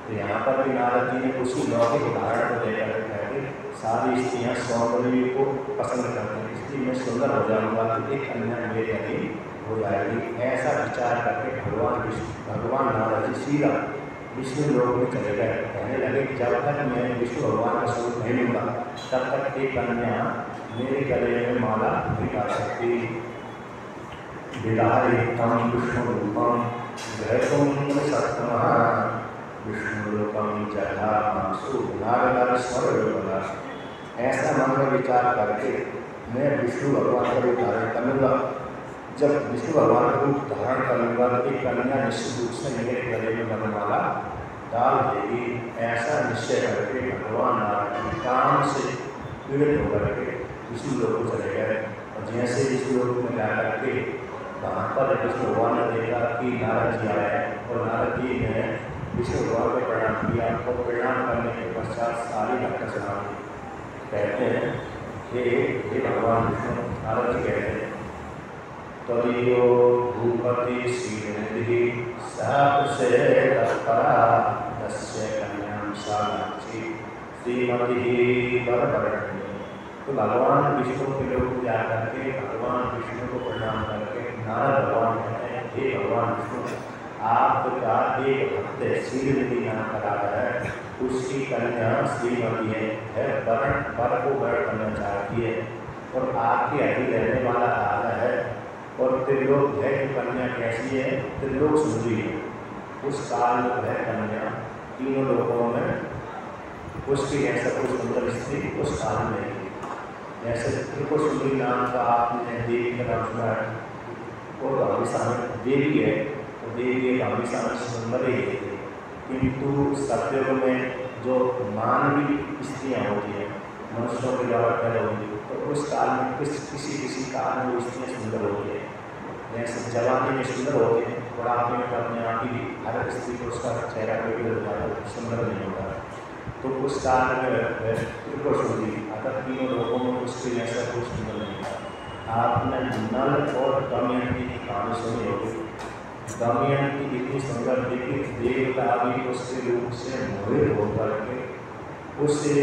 तो यहाँ पर भी नारद जी ने उसी लौकिक उदाहरण को लेकर कहते सारी स्त्रियाँ सौंदर्य को पसंद करती हैं, इसलिए मैं सुंदर हो जाऊँगा तो एक कन्या मेरे अधीन हो जाएगी। ऐसा विचार करके भगवान नारद जी सीधा विष्णु लोक में चले गए। कहने लगे जब तक मैं विष्णु भगवान का स्वरूप नहीं लूँगा तब तक एक कन्या मेरे गले में माला नहीं डाल सकती। विदारितम विष्णु रूपम ग्रहतुम सत्तमः विष्णु रूपम जधा मांसु नारद स्वर। ऐसा मन में विचार करके मैं विष्णु भगवान का रूप धारण कर लूँगा। जब विष्णु भगवान का रूप धारण कर लूँगा तो एक कन्या निश्चित रूप से मेरे गले में वरमाला डाल देगी। ऐसा निश्चय करके भगवान नारायण काम से पीड़ित होकर के विष्णु लोक को चले गए। और जैसे विष्णु लोक में जा करके वहाँ पर विष्णु भगवान ने देखा कि नारद जी आए हैं, और नारद जी ने विष्णु भगवान को प्रणाम किया, और प्रणाम करने के पश्चात सारी घटना सुना। कहते हैं हे भगवान विष्णु, नारद जी कहते हैं तदीयो भूपति श्रीनिधि सहसे तत्परा तस्य कन्यां साक्षी श्रीमती वरवरणी। तो भगवान विष्णु के लोग जाकर के भगवान विष्णु को प्रणाम करके नारद भगवान कहते हैं हे भगवान विष्णु, आपका एक भक्त श्रीनिधि नाम का राजा है, उसकी कन्या श्रीमती है, वर को वर्ण करना चाहती है, और आपके अधीन रहने वाला राजा है, और त्रिलोक है कि कन्या कैसी है, त्रिलोक सुंदरी है। उस काल में वह कन्या तीनों लोगों में उसकी ऐसा कुछ सुंदर स्त्री उस काल में थी। जैसे त्रिपुर सुंदरी नाम का आपने देवी का नाम सुना है, वो भाविसामन देवी है, तो देवी भाविसामन सुंदर ही है। किंतु सत्युग में जो मानवीय स्त्रियाँ होती हैं, मनुष्यों के द्वारा पैदा होती है, तो उस काल में किसी काल में वो स्त्रियाँ सुंदर होती है। जैसे जवानी में सुंदर होते हैं, बुढ़ापे में अपने आप ही हर स्त्री को उसका चेहरा पे भी सुंदर नहीं होता। तो उस काल में त्रिपुर सुंदरी अगर तीनों लोगों में उसके जैसा कुछ सुंदर नहीं था। आपने नल और दमयंती की कहानी सुनी होगी। दमयंती इतनी सुंदर थी कि देवता भी उसके रूप से मोहित होकर के उसे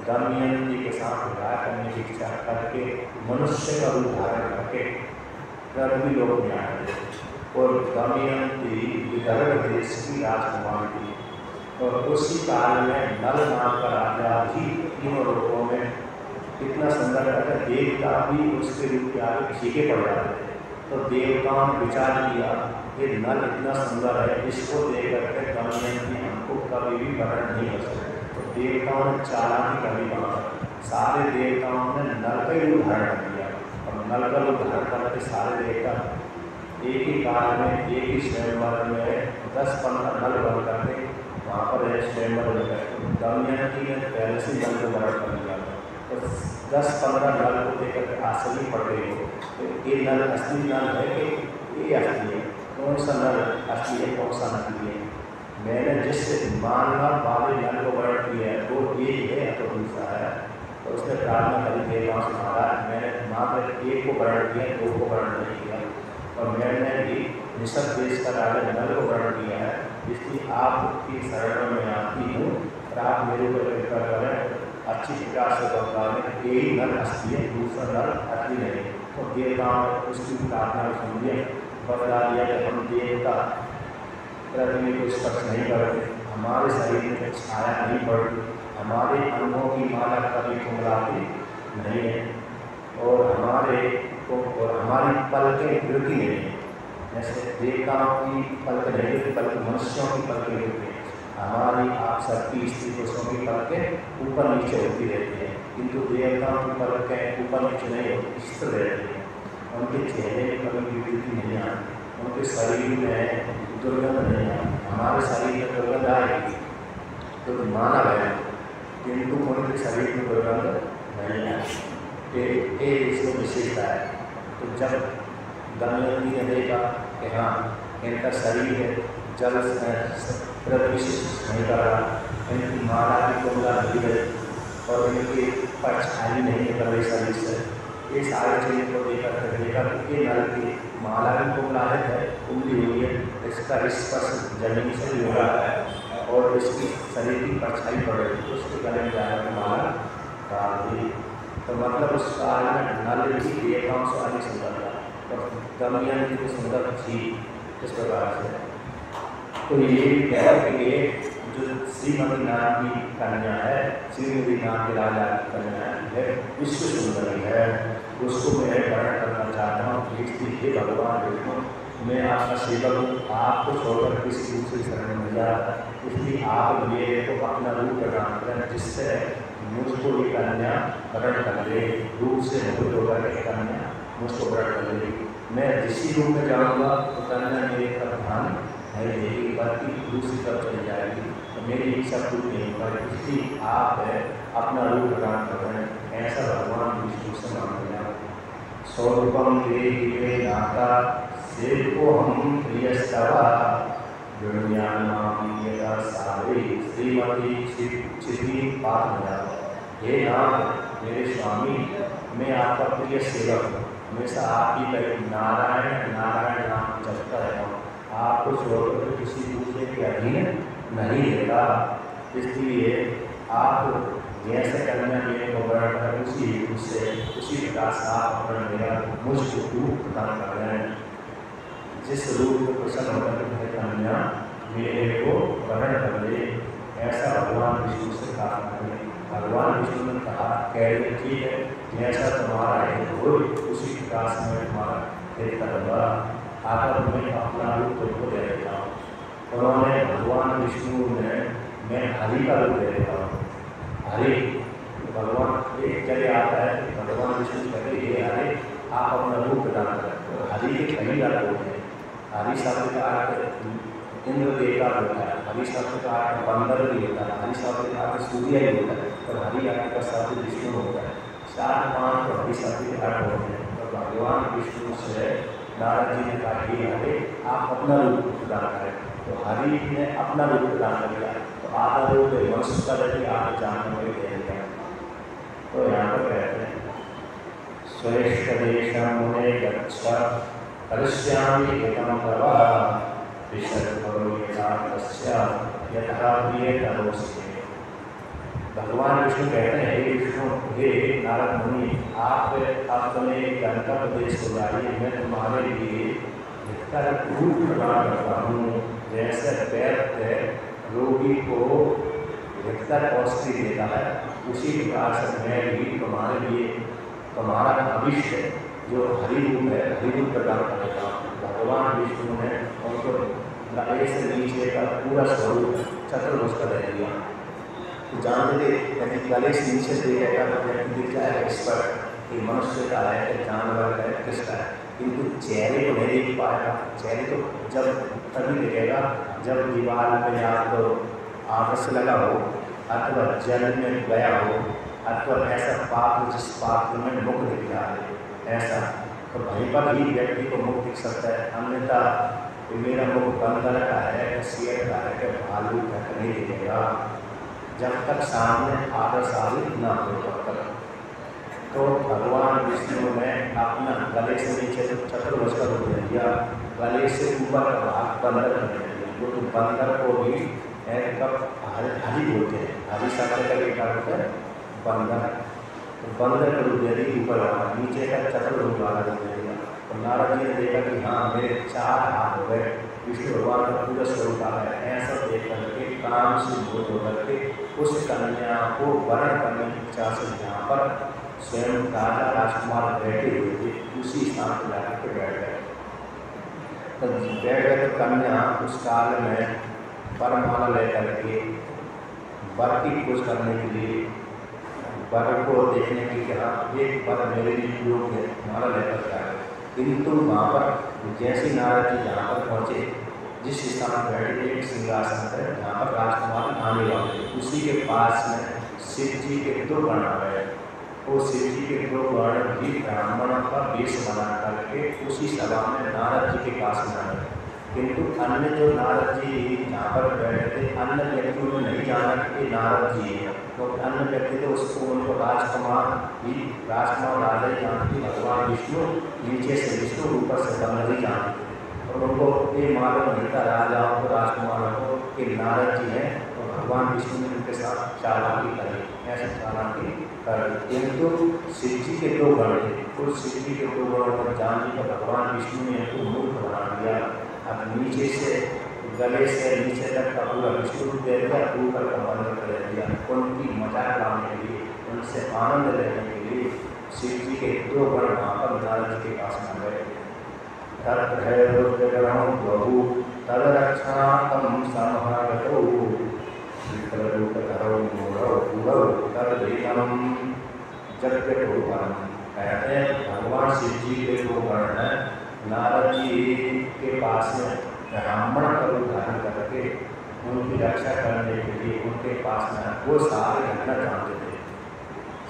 दमयंती के साथ विवाह करने की इच्छा करके मनुष्य का रूप धारण करके पृथ्वी लोक में आए थे। और दमयंती विदर्भ देश की राजकुमारी थी। और उसी काल में नल नाम का राजा भी तीनों लोगों में इतना सुंदर था, देवता भी उसके रूप के आगे फीके पड़ जाते थे। तो देवताओं ने विचार किया कि नल इतना सुंदर है, इसको देख करके दमयंती हमको कभी भी वर्ण नहीं कर सकते। तो देवताओं ने चालाकी कभी कहा, सारे देवताओं ने नल का ही रूप धारण किया। और नल का रूप धारण करके सारे देवता एक ही काल में एक ही स्वयंवर में 10-15 नल बन करके वहाँ पर स्वयंवर लेकर दमयंती ने पहले से नल को वर्ण कर लिया। तो 10-15 नल को देखकर आश्चर्य पड़ गई हो, तो ये नल असली नल है कि ये असली है, कौन सा नल असली है, कौन सा नकली है। मैंने जिस मानना वाले नल को वर्ण किया है वो एक है तो दूसरा है। तो उसने प्रार्थना करी देवताओं से, महाराज मैंने मात्र एक को वर्ण किया, दो को वर्ण नहीं किया, और मैंने भी निषद देश का राजा नल को वर्ण किया है, इसलिए आपकी शरण में आती हूँ और आप मेरे को कृपा करें, अच्छी प्रकार से बतलाएं यही नल असली है, दूसरा नल असली नहीं। तो देवताओं ने उसकी प्रार्थना को सुन लिया, बतला दिया कि हम देवता पृथ्वी को स्पर्श नहीं करते, हमारे शरीर में छाया नहीं पड़ती, हमारे अंगों की माला कभी कुमलाती नहीं है, और हमारी पलकें गिरती नहीं है। जैसे देवताओं की पलकें नहीं गिरती, बल्कि मनुष्यों की पलकें गिरती हैं। हमारी आप सबकी स्त्री पुरुषों की पलकें ऊपर नीचे होती रहती है, किंतु देवताओं की पलकें ऊपर नीचे नहीं होती, स्थिर रहती है। उनके चेहरे में कभी विकृति नहीं आती, उनके शरीर में दुर्गंध नहीं आती। हमारे शरीर में दुर्गंध आएगी तो माना गया, किंतु उनके शरीर में दुर्गंध नहीं आती। इसमें विशेषता है। तो जब दमयंती ने देखा कि हाँ इनका शरीर है जल पृथ्वी से नहीं कर रहा, इनकी माला की कुमला नहीं गई और इनकी परछाई नहीं निकल रही शरीर से, ये सारी चीज़ों को देखा कि ये नल की माला की कुमलाहट है, उंगली हुई है, इसका स्पर्श जमीन से भी हो रहा है और इसकी शरीर की परछाई पड़ रही है, उसके गले में जाकर माला डाल दी। तो मतलब उस काल में नल की देवताओं से अधिक सुंदर था और दमयंती की सुंदर थी इस प्रकार से। तो ये कह कि ये जो श्रीमती नाम की कन्या है, श्रीमती नाम के राजा की कन्या है, विश्व सुंदरी है, उसको मैं वर्ण करना चाहता हूँ। इसलिए हे भगवान विष्णु, मैं आपका सेवक हूँ, आपको छोड़कर किसी दूसरी शरण में जा, इसलिए आप मेरे को अपना रूप प्रदान करें जिससे मुझको ये कन्या वर्ण कर ले, रूप से मोहित होकर के कन्या मुझको वर्ण कर लेगी। मैं जिस रूप में जाऊँगा तो कन्या मेरे तरफ ध्यान नहीं देगी, बल्कि दूसरी तरफ चली जाएगी, तो मेरी इच्छा पूरी नहीं हो पाएगी। इसलिए आप अपना रूप प्रदान कर रहे हैं, ऐसा भगवान विष्णु से मांग लिया। स्वरूपम देहि नाता सेवको हम प्रियस्तवा श्रीमती क्षिति पात्र। हे नाम मेरे स्वामी, मैं आपका प्रिय सेवक हूँ, हमेशा आप ही कहे नारायण नारायण नाम जपता रहता हूँ, आपको छोड़कर किसी दूसरे के अधीन नहीं रहता। इसलिए आप जैसे कन्या मेरे को वर्ण कर उसी प्रकार से आप वर्ण मेरा मुझको रूप प्रदान कर रहे हैं, जिस रूप को प्रसन्न होकर कन्या मेरे को वर्ण कर ले, ऐसा भगवान विष्णु से प्रार्थना करें। भगवान विष्णु ने कहा कह ठीक है, जैसा तुम्हारा हित हो उसी प्रकार से मैं तुम्हारा हित करूँगा, आकर मैं अपना रूप तुमको दे देता हूँ। उन्होंने भगवान विष्णु ने मैं हरि का रूप दे देता हूँ। हरि भगवान एक जगह आता है, भगवान विष्णु कहते ये हरि आप अपना रूप प्रदान करें। तो हरि के कई अर्थ होते हैं। हरि शब्द का अर्थ इंद्र देवता होता है, हरि शब्द का अर्थ बंदर भी होता है, हरि शब्द का अर्थ सूर्य भी होता है, और हरि अर्थ का शब्द विष्णु होता है। 4-5 तो हरि शब्द के अर्थ होते हैं। तो भगवान विष्णु से नारद जी ने कहा कि हरि आप अपना रूप प्रदान करें। तो हरि ने अपना रूप प्रदान कर दिया। तो आधा रूप वंश कर आप जानने में दे दिया। तो यहाँ पर कहते हैं श्रेष्ठ देश मुने गच्छ करिष्यामि एकं तव विशर्वरो यथा यथा प्रियतरोऽसि। भगवान विष्णु कहते हैं हे विष्णु, हे नारद मुनि, आप अपने गंतव्य देश को जाइए, मैं तुम्हारे लिए नित्तर रूप प्रदान करता हूँ। जैसे वैद्य रोगी को नित्तर औषधि देता है, उसी प्रकार से मैं भी तुम्हारे लिए तुम्हारा भविष्य जो हरि रूप है, हरि रूप प्रदान करेगा। भगवान विष्णु ने उनको गले से नीचे का पूरा स्वरूप चतुर्भुज कर दे दिया। तो जानते थे यदि गले से नीचे देखेगा तो व्यक्ति दिख जाएगा इस पर कि मनुष्य का है, कि जानवर है, किसका है, किंतु चेहरे को नहीं देख पाएगा। चेहरे को जब तभी दिखेगा जब दीवार में या तो आपस लगा हो, अथवा जल में गया हो, अथवा ऐसा पात्र जिस पात्र में मुख दिख रहा है, ऐसा तो वहीं पर ही व्यक्ति को मुख दिख सकता है। अन्यथा मेरा मुख बंदर का है, शेर का है, कि भालू का नहीं दिखेगा जब तक सामने आदर्श आदि न हो तब तक। तो भगवान विष्णु ने अपना गले से नीचे चतुर्भुज का रूप दे दिया, गले से ऊपर का भाग बंदर कर दिया। तो बंदर को भी हरि बोलते हैं। हरि शब्द का एक अर्थ है बंदर। तो बंदर का रूप दे दी, ऊपर वाला, नीचे का चतुर्भुज वाला रूप दे दिया। तो नारद जी ने देखा कि हाँ मेरे 4 हाथ हो गए, विष्णु भगवान का पूरा स्वरूप आ है। ऐसा देख करके काम से भूत होकर के उस कन्या को वर्ण करने की इच्छा से यहाँ पर स्वयं राजा राजकुमार बैठे हुए थे, उसी स्थान पर जाकर के बैठ गए। तो बैठ गए तो कन्या उस काल में वरमाला लेकर के वर की खोज करने के लिए, वर को देखने के लिए हाँ एक वर मेरे लिए योग्य है, माला लेकर के आए। किंतु वहाँ पर जैसे नारद जी यहाँ पर पहुँचे, जिस स्थान पर बैठे एक सिंहासन है जहाँ पर राजकुमार आने वाले, उसी के पास में शिव जी के 2 गण आ गए। वो शिव जी के 2 गण भी ब्राह्मण का वेश बना करके उसी सभा में नारद जी के पास में आए। किंतु अन्य जो नारद जी जहाँ पर बैठे थे, अन्य व्यक्तियों ने नहीं जाना कि नारद जी हैं। तो अन्य व्यक्ति थे उसको उनको राजकुमार राजा ही जानती, भगवान विष्णु नीचे से विष्णु ऊपर से ब्रह्मा जी जानते थे। और उनको ये मालूम नहीं था राजाओं को, राजकुमारों को कि नारद जी हैं। तो भगवान विष्णु ने उनके साथ चालाकी करी, ऐसे चालाकी कर। किंतु शिव जी के 2 गण थे, उस शिव जी के 2 गणों पर जान जी का भगवान विष्णु ने उनको मूर्ख बना दिया। अब नीचे से गले से नीचे तक का पूरा विष्णु दे दिया, ऊपर का बंद कर दिया। उनकी मजाक लाने के लिए, उनसे आनंद लेने के लिए शिव जी के 2 गण वहाँ पर नारद जी के पास में गए। तत्भैरुद्रगणो बहु तदरक्षणार्थं समागतौ विकलरूपधरौ मूढौ पूरौ तद्वेदनं जगद्गुरुवरं। कहते हैं भगवान शिव जी के 2 गण हैं, नारद जी के पास में ब्राह्मण का रूप धारण करके उनकी रक्षा करने के लिए उनके पास में वो सारी घटना जानते थे,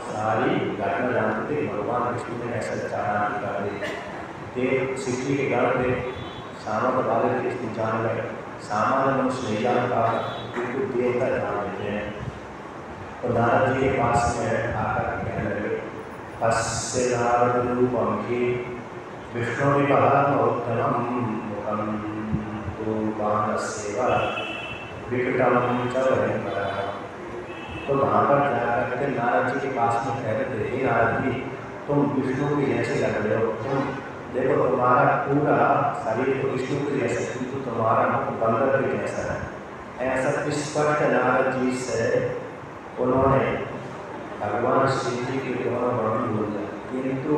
सारी घटना जानते थे। भगवान विष्णु ने ऐसा चालाकी कर दी। देव शिव जी के गण थे, सामंत वाले थे, इसको जान गए। सामान्य मनुष्य नहीं जानता, क्योंकि देवता जान लेते हैं। तो नारद जी के पास में आकर कहने लगे, अस्य नारद रूपम ही विष्णु विभागोत्तमं मुखं तो बाणस्येव विकटं च भयंकरः। तो वहाँ पर जाकर के नारद जी के पास में कह रहे थे, हे नारद जी तुम विष्णु के जैसे लग रहे हो। तुम देखो तुम्हारा पूरा शरीर तो विष्णु के जैसे, किंतु तुम्हारा मुख बंदर के जैसा है। ऐसा स्पष्ट नारद जी से उन्होंने भगवान शिव जी के द्वारा वर्णन बोल दिया। किंतु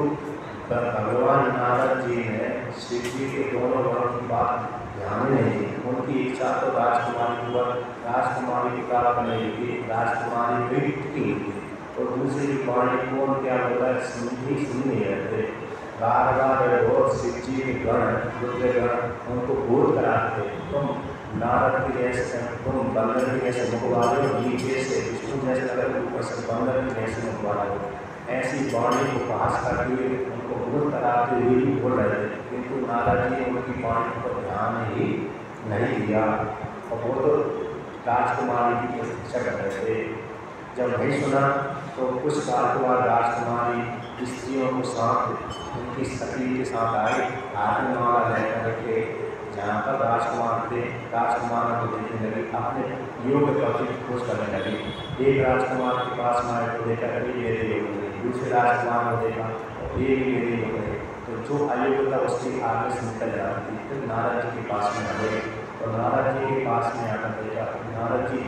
भगवान नारद जी ने शिव जी के दोनों वर्णों की बात ध्यान नहीं दी। उनकी इच्छा तो राजकुमारी पर राजकुमारी की प्राप्त नहीं थी, राजकुमारी विमुक्त की थी। और दूसरी वाणी कौन क्या बोला सुन नहीं रहते। बार बार वो शिव जी के गण रुद्रगण उनको बोध कराते, तुम नारद की जैसे, तुम बंदर की जैसे मुख वाले हो, नीचे से विष्णु जैसे लगे, ऊपर से बंदर की जैसे मुख वाले हो। ऐसी वाणी को पास करते हुए उनको बोध कराते हुए भी बोल रहे थे, किंतु नारद जी ने उनकी वाणी पर ध्यान ही नहीं दिया और वो तो राजकुमारी की प्रतीक्षा कर रहे थे। जब नहीं सुना तो कुछ काल के बाद राजकुमारी स्त्रियों को साथ उनकी सखी के साथ आए, हाथ में माला लेकर के जहाँ पर राजकुमार थे, राजकुमार को देखने लगे, अपने योग पति खोज करने लगे। एक राजकुमार के पास में आए तो देखा कभी मेरे योग गए, दूसरे राजकुमार को देखा ये भी मेरे योग गए, तो जो अयोग था उसके आगे से निकल जाती थी। फिर नारद जी के पास में आ गए और नारद जी के पास में आकर देखा नारद जी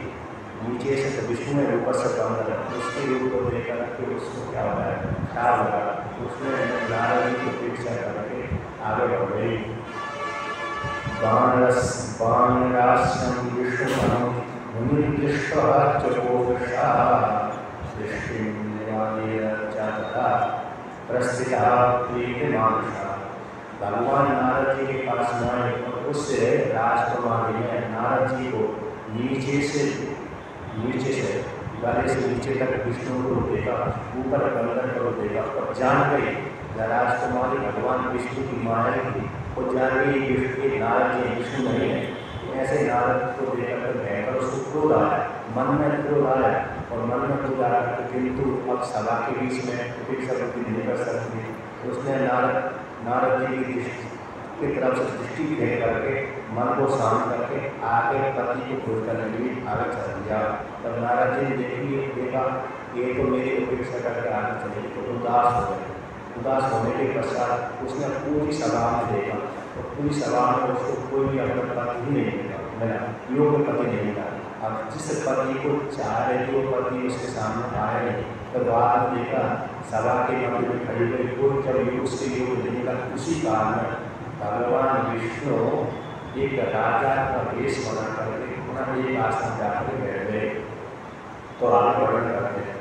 नीचे से तो विष्णु में ऊपर से बंद है, उसके रूप को देखकर फिर उसको क्या होता है ख्याल लगा, उसने नारद जी की परीक्षा करके आगे बढ़ गई। बाणरास्यं विष्णुं मुनिदृष्ट्वा चकोषा दृष्टिं निवार्य तथा प्रस्थिता प्रीतिमानुषा। भगवान नारद जी के पास में आए और उससे राजकुमारी ने नारद जी को नीचे से गले से नीचे तक विष्णु को देखा, ऊपर बंदर को देखा और जान गई राजकुमारी भगवान विष्णु की माया थी। वो जान गई कि नारद जी विष्णु नहीं है। ऐसे नारद को देखकर भयंकर उसको क्रोध आया, मन में क्रोध आया और मन में क्रोध आया, किंतु अब सभा के बीच में नहीं कर सकती। उसने नारद जी की तरफ से दृष्टि भेद करके मन को शांत करके आगे पति को खोज करने के लिए आगे चल दिया। तब नारद जी ने देखा ये तो मेरी उपेक्षा करके आगे चले, तो उदास हो गए। उदास होने के पश्चात उसने पूरी सभा में देखा तो पूरी सभा में उसको कोई भी अपना पति ही नहीं मिला, योग पति नहीं मिला। अब जिस पति को चाह रहे थे वो पति उसके सामने आया नहीं, तो बाद में देखा सभा के मध्य में खड़ी हुई कोई जब उसके योग नहीं मिला, उसी काल में भगवान विष्णु एक राजा का वेश बना करके पुनः एक आसन जाकर बैठ गए। तो आगे वर्णन करते हैं,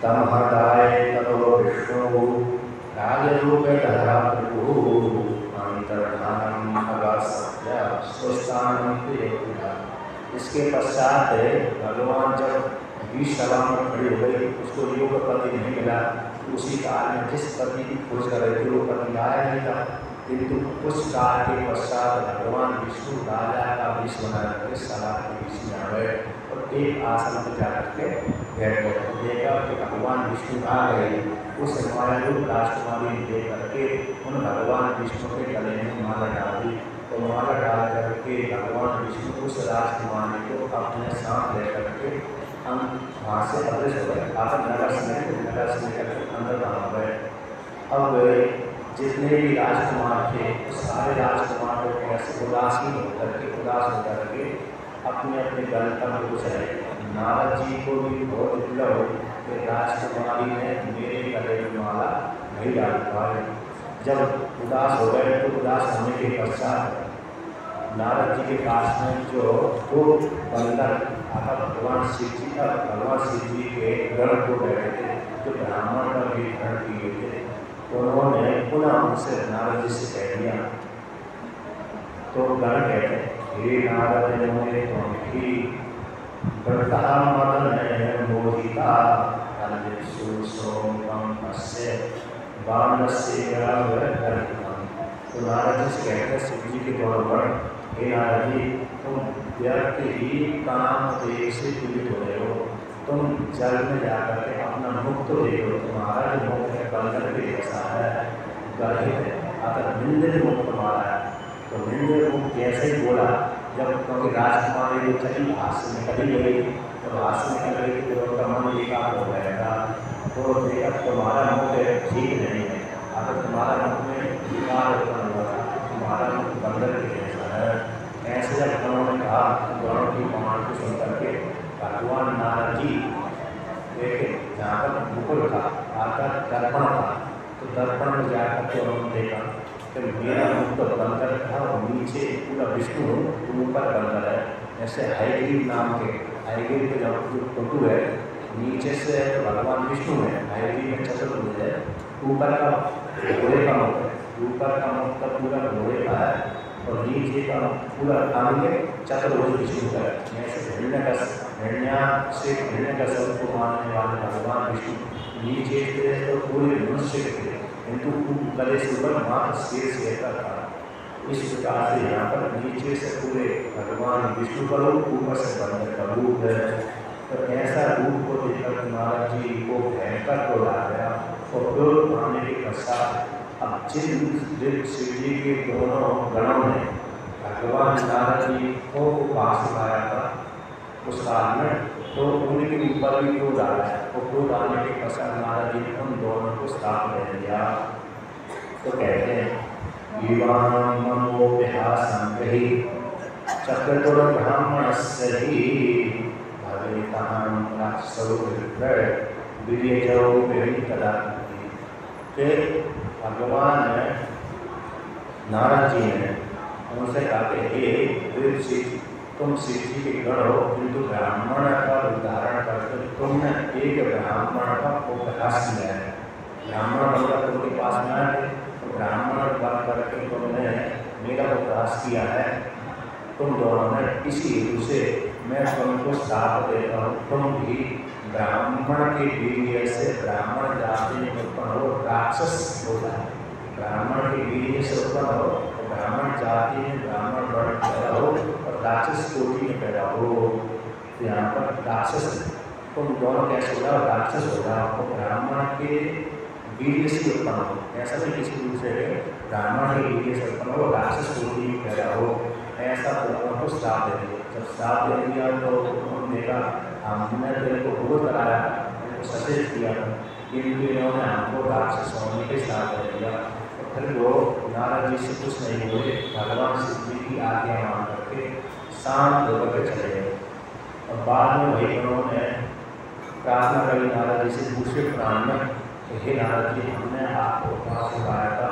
तमहदाय ततो विष्णु राजरूप धरा प्रभु अंतर्धानम अगासत्य स्वस्थानम प्रियः। इसके पश्चात भगवान जब बीच सभा में खड़ी हो गई, उसको योग पति नहीं मिला, उसी काल में जिस पति की खोज कर रहे थे वो पति आया नहीं था, किंतु कुछ काल के पश्चात भगवान विष्णु राजा का वेश बना करके सभा के बीच में आ गए और एक आसन पर जाकर के बैठ गए। देखा कि भगवान विष्णु आ गए, उस मायारूप राजकुमारी ने देख करके उन भगवान विष्णु के गले में माला डाल दी और माला डाल करके भगवान विष्णु उस राजकुमारी को अपने साथ ले करके हम वहाँ से अदृश्य हो गए। आप नगर से अंदर बना गए। अब जितने भी राजकुमार थे सारे राजकुमारों को ऐसे उदासीन होकर के अपने अपने गंतव्य को चले। नारद जी को भी बहुत दुर्लभ हो कि राजकुमारी ने मेरे गले में माला नहीं डाल पाए। जब उदास हो गए तो उदास होने के पश्चात नारद जी के पास में जो दो बंदर भगवान शिव जी के गण को बैठे थे, जो ब्राह्मण का भी ग्रहण किए थे, उन्होंने पुनः उनसे नारद जी से कह दिया। तो गण कहते हे नारद मोहे तुमकी व्रता मदन मोहिता तो नारद जी से कहते हैं शिव जी के द्वार पर, हे नारद जी तुम व्यक्ति ही काम देह से पीड़ित हो रहे हो, तुम जल में जाकर के अपना मुख तो देखो, तुम्हारा जो मुख है बंदर के जैसा है, गहित है, अगर निंदित मुख तुम्हारा है। तो निंदित मुख जैसे ही बोला, जब क्योंकि राजकुमारी जो चली भाष्य में कभी गई तो भाष्य में कह गई तो उनका मन एकाग्र हो जाएगा। तो देखा तुम्हारा मुख ठीक नहीं है, अगर तुम्हारा मुख में विकार उत्पन्न हुआ था, तुम्हारा मुख बंदर के जैसा है। ऐसे जब गणों ने कहा तो गणों की प्रमाण को सुन करके भगवान नारद जी देखे जहाँ पर मुकुल था, आकर दर्पण था, तो दर्पण में जाकर के उन्होंने देखा तो मेरा मुख तो बंदर था और नीचे पूरा विष्णु ऊपर बंदर है। ऐसे हाईग्रीव नाम के, हाईग्रीव के जो फोटो है नीचे से भगवान विष्णु है, हाईग्रीव में चतुर्भुज है, ऊपर का घोड़े का मुख है, ऊपर का मुख का पूरा घोड़े का है और नीचे का पूरा आगे चतुर्भुज विष्णु का है। ऐसे हिरण्यकश्यप को मारने वाले भगवान विष्णु नीचे से तो पूरे मनुष्य के थे, किंतु गले से ऊपर मात्र शेर का था। इस प्रकार से यहाँ पर नीचे से पूरे भगवान विष्णु का रूप, ऊपर से बंदर का रूप है। तो ऐसा रूप को देखकर नारद जी को भयंकर क्रोध आ गया और क्रोध आने के पश्चात अब जिन शिव जी के दोनों गणों ने भगवान नारद जी को पास लाया था उस काल में, तो उनके ऊपर भी क्रोध आ गया। तो क्रोध आने के पश्चात नारद जी ने उन दोनों को साथ ले लिया। तो कहते हैं विवानमोभ्यासंग्रही चक्रतुर ब्राह्मणस्य हि भवेतां राक्षसो विद्यजो विहितदाति। के भगवान नारद जी ने उनसे कहा कि हे ऋषि, तुम शिव जी के गण हो, किंतु ब्राह्मण का उदाहरण करके तुमने एक ब्राह्मण का उपहास किया है। ब्राह्मण बनकर तुमके पास में आए, तो ब्राह्मण बन करके तुमने मेरा उपहास किया है। तुम दोनों ने इसी हेतु से मैं तुमको श्राप देता हूँ, तुम भी ब्राह्मण के वीर्य से ब्राह्मण जाति में उत्पन्न हो, राक्षस होता है। ब्राह्मण के वीर्य से उत्पन्न हो, ब्राह्मण जाति में ब्राह्मण वर्ण पैदा हो और राक्षस कोटि में पैदा हो। तो यहाँ पर राक्षस तुम दोनों कैसे हो जाओ, राक्षस हो जाओ, तो ब्राह्मण के वीर्य से उत्पन्न हो, ऐसा नहीं किसी दूसरे ब्राह्मण के वीर्य से उत्पन्न हो, राक्षस कोटि में पैदा हो, ऐसा दोनों को श्राप दे दिया। जब श्राप दे दिया तो उन्होंने देखा हमने तो इनको भोग कराया, इनको सचेत किया, किंतु इन्होंने हमको राक्षस होने के श्राप दे दिया। फिर वो नारद जी से कुछ नहीं हुए, भगवान शिव जी की आज्ञा मान करके शांत होकर चले गए। और बाद में वही उन्होंने प्रार्थना करी नारद जी से दूसरे प्राण में, तो हे नारद जी, हमने आपको उपहास उठाया था,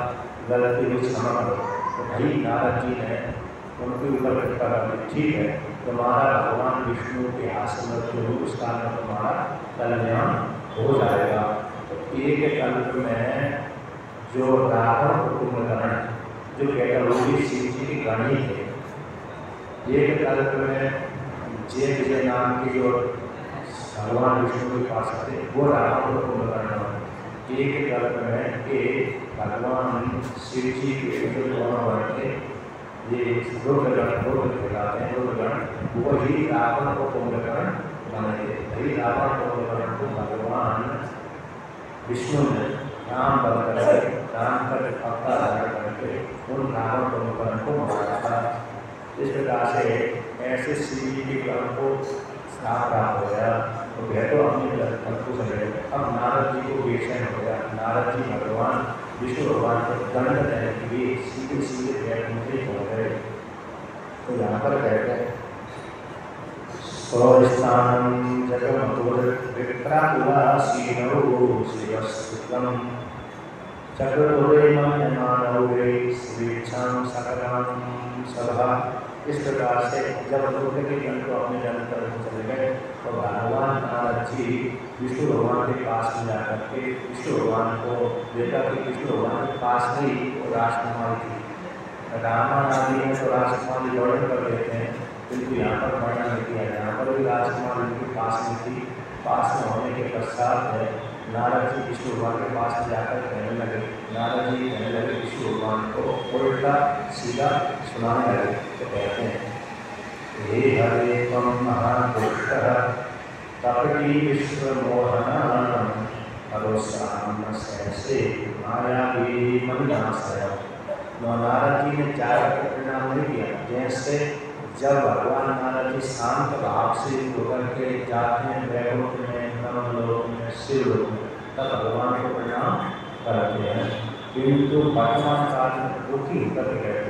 गलती हुई क्षमा करो। तो भाई नारद जी ने उनके ऊपर कृपा कर, ठीक है, तुम्हारा भगवान विष्णु के आसन में उस काल में तुम्हारा कल्याण हो जाएगा। तो एक कल्प में जो रावण कुंभकर्ण जो कैटगोरी शिव जी के गण ही थे, एक कल्प में जय विजय नाम के जो भगवान विष्णु के पास थे वो रावण कुंभकर्ण, एक कल्प में के भगवान शिव जी के जो दोनों गण थे, ये रुद्रगण कहलाते हैं, रुद्रगण, वही रावण को कुंभकर्ण बने थे। वही रावण कुंभकर्ण को भगवान विष्णु ने राम बनकर राम का अवतार धारण करके उन रावण कुंभकर्ण को मारा था। इस प्रकार से ऐसे शिव जी के गण को श्राप प्राप्त हो गया। तो वह तो अपने को समझे, अब नारद जी को विषय हो गया। नारद जी भगवान विष्णु भगवान को दंड देने के लिए सीधे सीधे प्रयत्न हो गए। तो यहाँ पर कहते हैं स्वस्थानं जगमतुर्विप्राकुलासीनौ शिवस्तुतं चक्रतुरे मन्यमानौ वै स्वेच्छां सकलां सभा। इस प्रकार से जब रुद्र के गण को अपने जन्म पर चले गए तो भगवान नारद जी विष्णु भगवान के पास में जाकर के विष्णु भगवान को देखा कि विष्णु भगवान के पास ही वो राजकुमारी थी। रामायण आदि में तो राजकुमारी वर्णन कर देते हैं, किंतु यहाँ पर वर्णन नहीं किया। यहाँ पर भी राजकुमारी उनके पास में थी। पास में होने के पश्चात नारद जी विष्णु भगवान के पास जाकर कहने लगे, नारद जी कहने लगे विष्णु भगवान को उल्टा सीधा सुनाने लगे। तो कहते हैं हे हरे त्वं महापुरुषः कपटी विश्वमोहनं हरोस्साम सहसे मायावी मननाशय। नारद जी ने चार परिणाम नहीं किया। जैसे जब भगवान नारद जी शांत भाव से होकर के जाते हैं वैकुंठ में, ब्रह्मलोक में, शिवलोक में, तब भगवान को प्रणाम करते हैं, किंतु वर्तमान काल में दुखी होकर रहते हैं,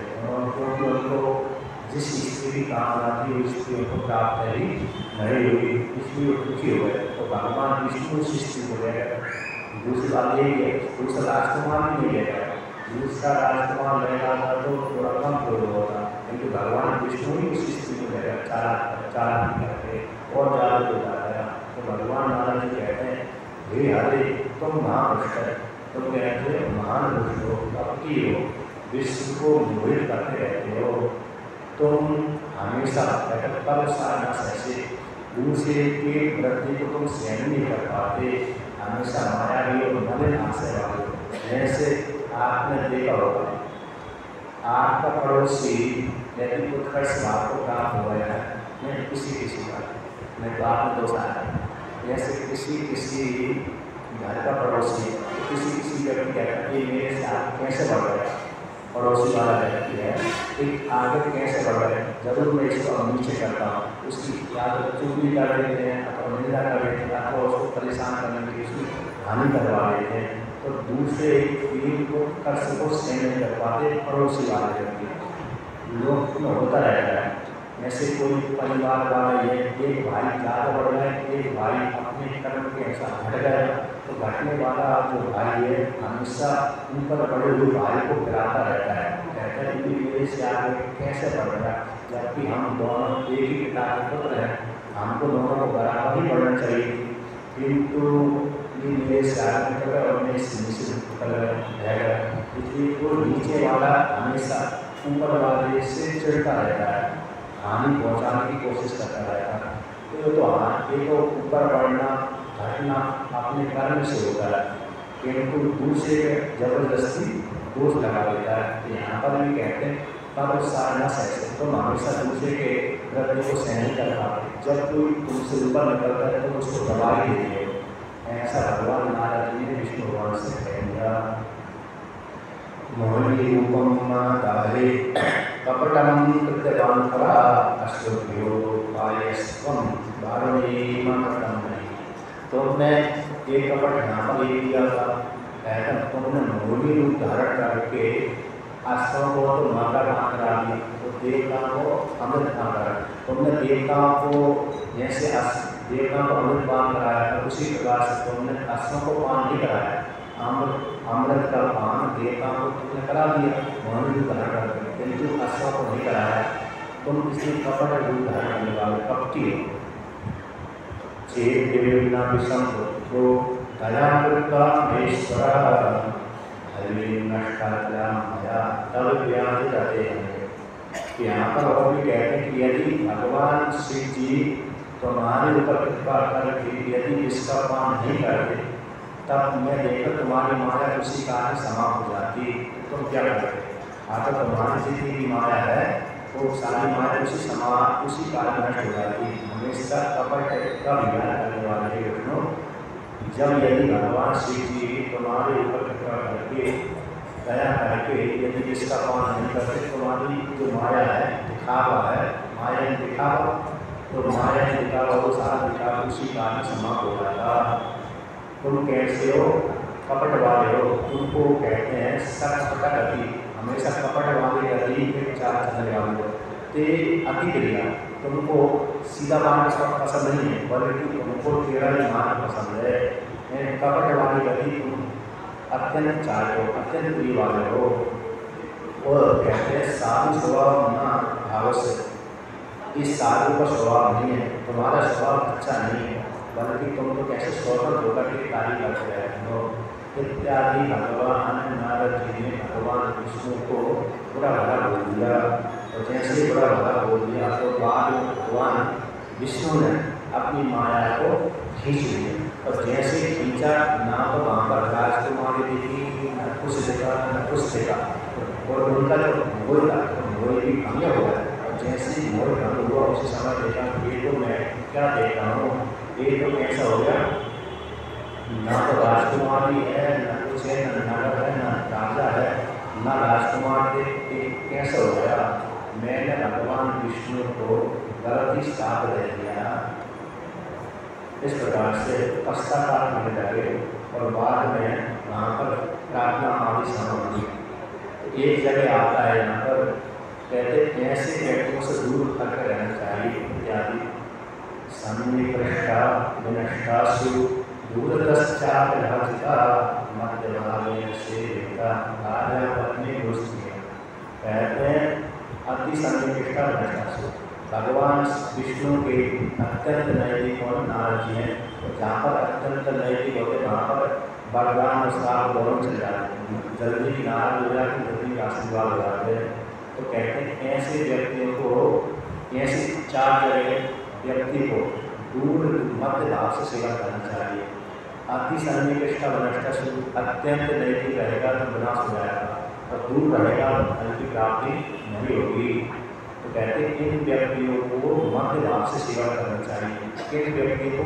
क्योंकि उनको जिस स्त्री की कामना थी उस स्त्री को प्राप्त ही नहीं हुई, इसलिए वो दुखी हो गए। तो भगवान विष्णु उस स्त्री को ले गए। दूसरी बात यही है, दूसरा राजकुमार भी नहीं ले गए, दूसरा राजकुमार लेना था तो थोड़ा कम क्रोध होता, क्योंकि भगवान विष्णु ही उसी स्थिति में रहेगा, चालाकी करके और ज़्यादा हो जाएगा। तो भगवान नारायण जी कहते हैं, हे हरे तुम महापुरुष है, तुम कहते हो महान पुरुष हो, भक्ति हो, विश्व को मोहित करते रहते हो, तुम हमेशा तब साधना से दूसरे के वृद्धि को तुम सहन नहीं कर पाते, हमेशा मायावी और मलिन आशय वाले। जैसे आपने देखा होगा, आपका पड़ोसी यदि उत्कर्ष भाव को प्राप्त हो गया है, नहीं किसी का, नहीं तो आपने दोष आया, जैसे किसी घर का पड़ोसी किसी व्यक्ति कहता है कि मेरे से आप कैसे बढ़ गया, पड़ोसी वाला व्यक्ति है, एक आगे कैसे बढ़ रहे हैं, जरूर मैं इसको नीचे करता हूँ, उसकी या तो चुगली कर देते हैं अथवा निंदा कर देते हैं अथवा उसको परेशान करने की उसकी हानि करवा देते हैं। तो दूसरे पीढ़ी को कर्ज को सहन नहीं कर पाते पड़ोसी वाले व्यक्ति, लोग में होता रहता है। जैसे कोई परिवार वाला ये एक भाई ज़्यादा बढ़ रहा है, एक भाई अपने कर्म के अनुसार घट गया, तो घटने वाला जो भाई है हमेशा ऊपर बड़े हुए भाई को गिराता रहता है, कहता है कि मेरे से आगे कैसे बढ़ रहा है, जबकि हम दोनों एक ही पिता के पुत्र हैं, हमको दोनों को बराबर ही बढ़ना चाहिए, किंतु ये मेरे से आगे निकल रहा है और मैं इससे नीचे निकल रहेगा। इसलिए वो नीचे वाला हमेशा ऊपर वाले से चिढ़ता रहता है, हानि पहुँचाने की कोशिश करता रहता है। तो ये तो ऊपर बढ़ना घटना अपने कर्म से होता है, किंतु दूसरे जबरदस्ती दोष लगा देता है। यहाँ पर भी कहते हैं तब साधना सहसे, तो हमेशा दूसरे के वृद्धि को सहन कर पाते, जब कोई तुमसे ऊपर निकलता है तो उसको दबाई देते हो। ऐसा भगवान नारद जी ने विष्णु भगवान से कह दिया। मोहिनी रूपम दाहे कपटम कृत्यवान करा अश्वभ्यो पायस्वम वारुणीमकटम नहीं। तुमने एक कपट यहाँ पर ले लिया था, ऐसा तुमने मोहिनी रूप धारण करके अश्व को तो माता बांध करा दिया, तो देवताओं को अमृत बांध करा, तुमने देवताओं को जैसे देवताओं को अमृत पान कराया था, उसी प्रकार से तुमने अश्वों को पान नहीं कराया, अमृत का पान देवताओं को तुमने करा दिया मोहिनी रूप धारण करके, किंतु अश्वों को नहीं कराया। तुम किसी कपट रूप धारण करने वाले कपटी हो। चेत देवना विषम पुत्रो दयामृता महेश्वरा हरि नष्टात्या माया तब व्याधि रहते हैं। यहाँ पर और भी कहते हैं कि यदि भगवान शिव जी तुम्हारे ऊपर कृपा करके यदि इसका पान नहीं करते, तब मैं देखकर तुम्हारी माया उसी काल में समाप्त हो जाती, तुम क्या करते? अगर तुम्हारी जितनी भी माया है वो सारी माया उसी काल में नष्ट हो जाती। हमेशा कपट का विज्ञान करने वाले विष्णु, जब यदि भगवान शिव जी तुम्हारे ऊपर कृपा करके दया करके यदि इसका पान नहीं करते, तुम्हारी जो माया है दिखावा है, माया दिखावा, तो माया दिखावा वो सारा दिखावा उसी काल में समाप्त हो जाता। तुम कैसे हो? कपट वाले हो, तुमको कहते हैं सकपट गति, हमेशा कपट वाले गति के चाल चलने वाले हो। ते अति क्रिया, तुमको सीधा मार्ग पसंद नहीं है, बल्कि तुमको टेढ़ा ही मार्ग पसंद है। कपट वाली गति तुम अत्यंत चाहते हो, अत्यंत प्रिय वाले हो। और कहते हैं साधु स्वभाव ना भाव से, इस साधु का स्वभाव नहीं है, तुम्हारा स्वभाव अच्छा नहीं है, बल्कि तुम तो कैसे स्वतंत्र होकर के कार्य करते रहते हो इत्यादि। भगवान नारद जी ने भगवान विष्णु को बुरा भला बोल दिया, और जैसे बुरा भला बोल दिया तो बाद में भगवान विष्णु ने अपनी माया को खींच लिया, और जैसे खींचा ना तो वहाँ पर राजकुमारी दिखी, न कुछ देखा न कुछ देखा, और उनका जो मोह था मोह भी भंग हो गया। और जैसे मोह भंग हुआ उसी समय देखा ये तो मैं क्या देख रहा हूँ, ये तो कैसा हो गया, ना तो राजकुमारी है, न कुछ है, न नगर है, न राजा है, न राजकुमार कैसा हो गया। मैंने भगवान विष्णु को गलत ही साथ दे दिया। इस प्रकार से पश्चाताप होने लगे, और बाद में वहाँ पर प्रार्थना आदि समाप्ति। एक जगह आता है यहाँ पर, कहते ऐसे व्यक्तियों से दूर करके रहना चाहिए इत्यादि। सन्निकृष्टा विनष्टासु दूरदश्चापलहसिता मध्यभागे सेविता निष्ठा नष्टासु। भगवान विष्णु के अत्यंत नैतिक और नारद जी हैं, तो जहाँ पर अत्यंत नैतिक होते वहाँ पर वरदान और श्राप दोनों चल जाते हैं, जल्दी नाराज हो जाते, जल्दी आशीर्वाद हो जाते हैं। तो कहते हैं ऐसे व्यक्तियों को, ऐसी 4 जगह व्यक्ति को दूर मध्य भाव से सेवा करना चाहिए। अति सन्निकृष्ट वनष्टसु, अत्यंत नैतिक रहेगा तो विनाश हो जाएगा, और दूर रहेगा धन की प्राप्ति नहीं होगी। तो कहते हैं इन व्यक्तियों को मध्य भाव से सेवा करना चाहिए। किन व्यक्ति को?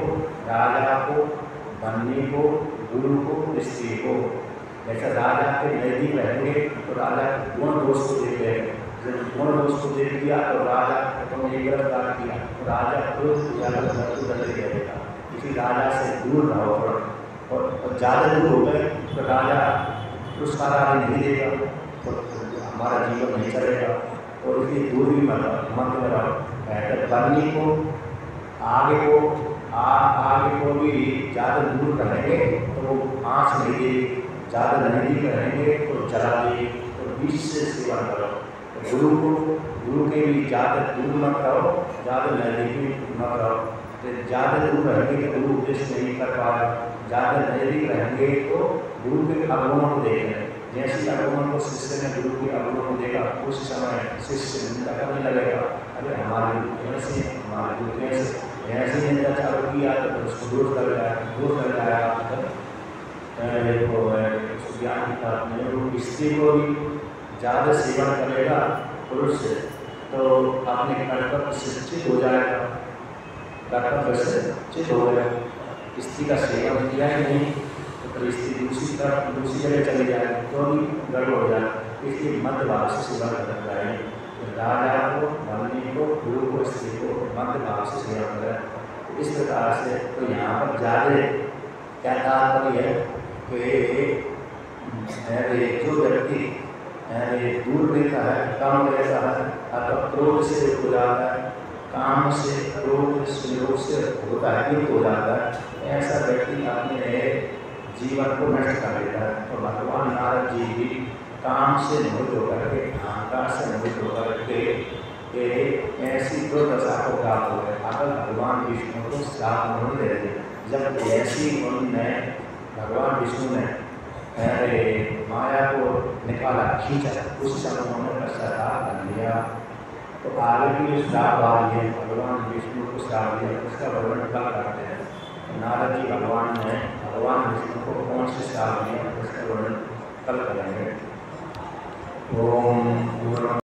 राजा को, बन्नी को, गुरु को, स्त्री को। जैसे राजा के नैतिक रहेंगे तो राजा गुण दोष को देते हैं, जब गुण दोष को देख लिया तो राजा तो ये गिरफ्तार किया तो राजा क्रोध या मृत्यु रहेगा। किसी राजा से दूर रहो, और ज़्यादा दूर हो गए तो राजा पुरस्कार आदि नहीं देगा, तो हमारा जीवन नहीं चलेगा। और इसलिए दूर भी मत रहो। बेहतर बन्नी को, आगे को भी ज़्यादा दूर रहेंगे तो वो आँच नहीं देगी, ज़्यादा नज़दीक रहेंगे तो जला देगी, तो बीच से सेवा करो। तो गुरु के भी ज़्यादा दूर मत रहो, ज़्यादा नज़दीक मत रहो। तो ज़्यादा दूर रहेंगे तो गुरु उपदेश नहीं कर पाएगा, ज़्यादा नज़दीक रहेंगे तो गुरु के अवगुणों को देख रहे। जैसे अवगुणों को शिष्य ने गुरु के अवगुणों को देखा, उस समय शिष्य निंदा करने लगेगा, अरे हमारे ऐसे निंदा चालू किया तो उसको दोष लग जाएगा। ज्ञान की बात नहीं। स्त्री को भी ज़्यादा सेवन करेगा पुरुष से तो अपने कर्तव्य से चित हो जाएगा, कर्तव्य से चित हो गया। स्त्री का सेवन किया ही नहीं तो फिर स्त्री दूसरी जगह चली जाए तो भी गड़बड़ हो जाए। इसलिए मध्य भाव से सेवा करना चाहिए। राजा को, बन्नी को, गुरु को, स्त्री को मध्य भाव से सेवा करें। इस प्रकार से तो यहाँ पर ज़्यादा क्या तात्पर्य है कि जो व्यक्ति दूर रहता है, काम रहता है, अथवा क्रोध से हो जाता है, काम से, क्रोध संयोग से होता है, युक्त हो जाता है, ऐसा व्यक्ति अपने जीवन को नष्ट कर देता है। तो भगवान नारद जी भी काम से मोहित होकर के, अहंकार से मोहित होकर के ऐसी दुर्दशा को प्राप्त हो गए। अगर भगवान विष्णु को श्राप नहीं देते, जब ऐसी उन्होंने भगवान विष्णु ने माया को निकाला, खींचा, उस समय उन्होंने पश्चाताप कर लिया। तो आगे भी श्राप आ रही है, भगवान विष्णु को श्राप दिया, उसका वर्णन कल करते हैं। नारद जी भगवान विष्णु को कौन से श्राप दिया, उसका वर्णन कल करेंगे। ओम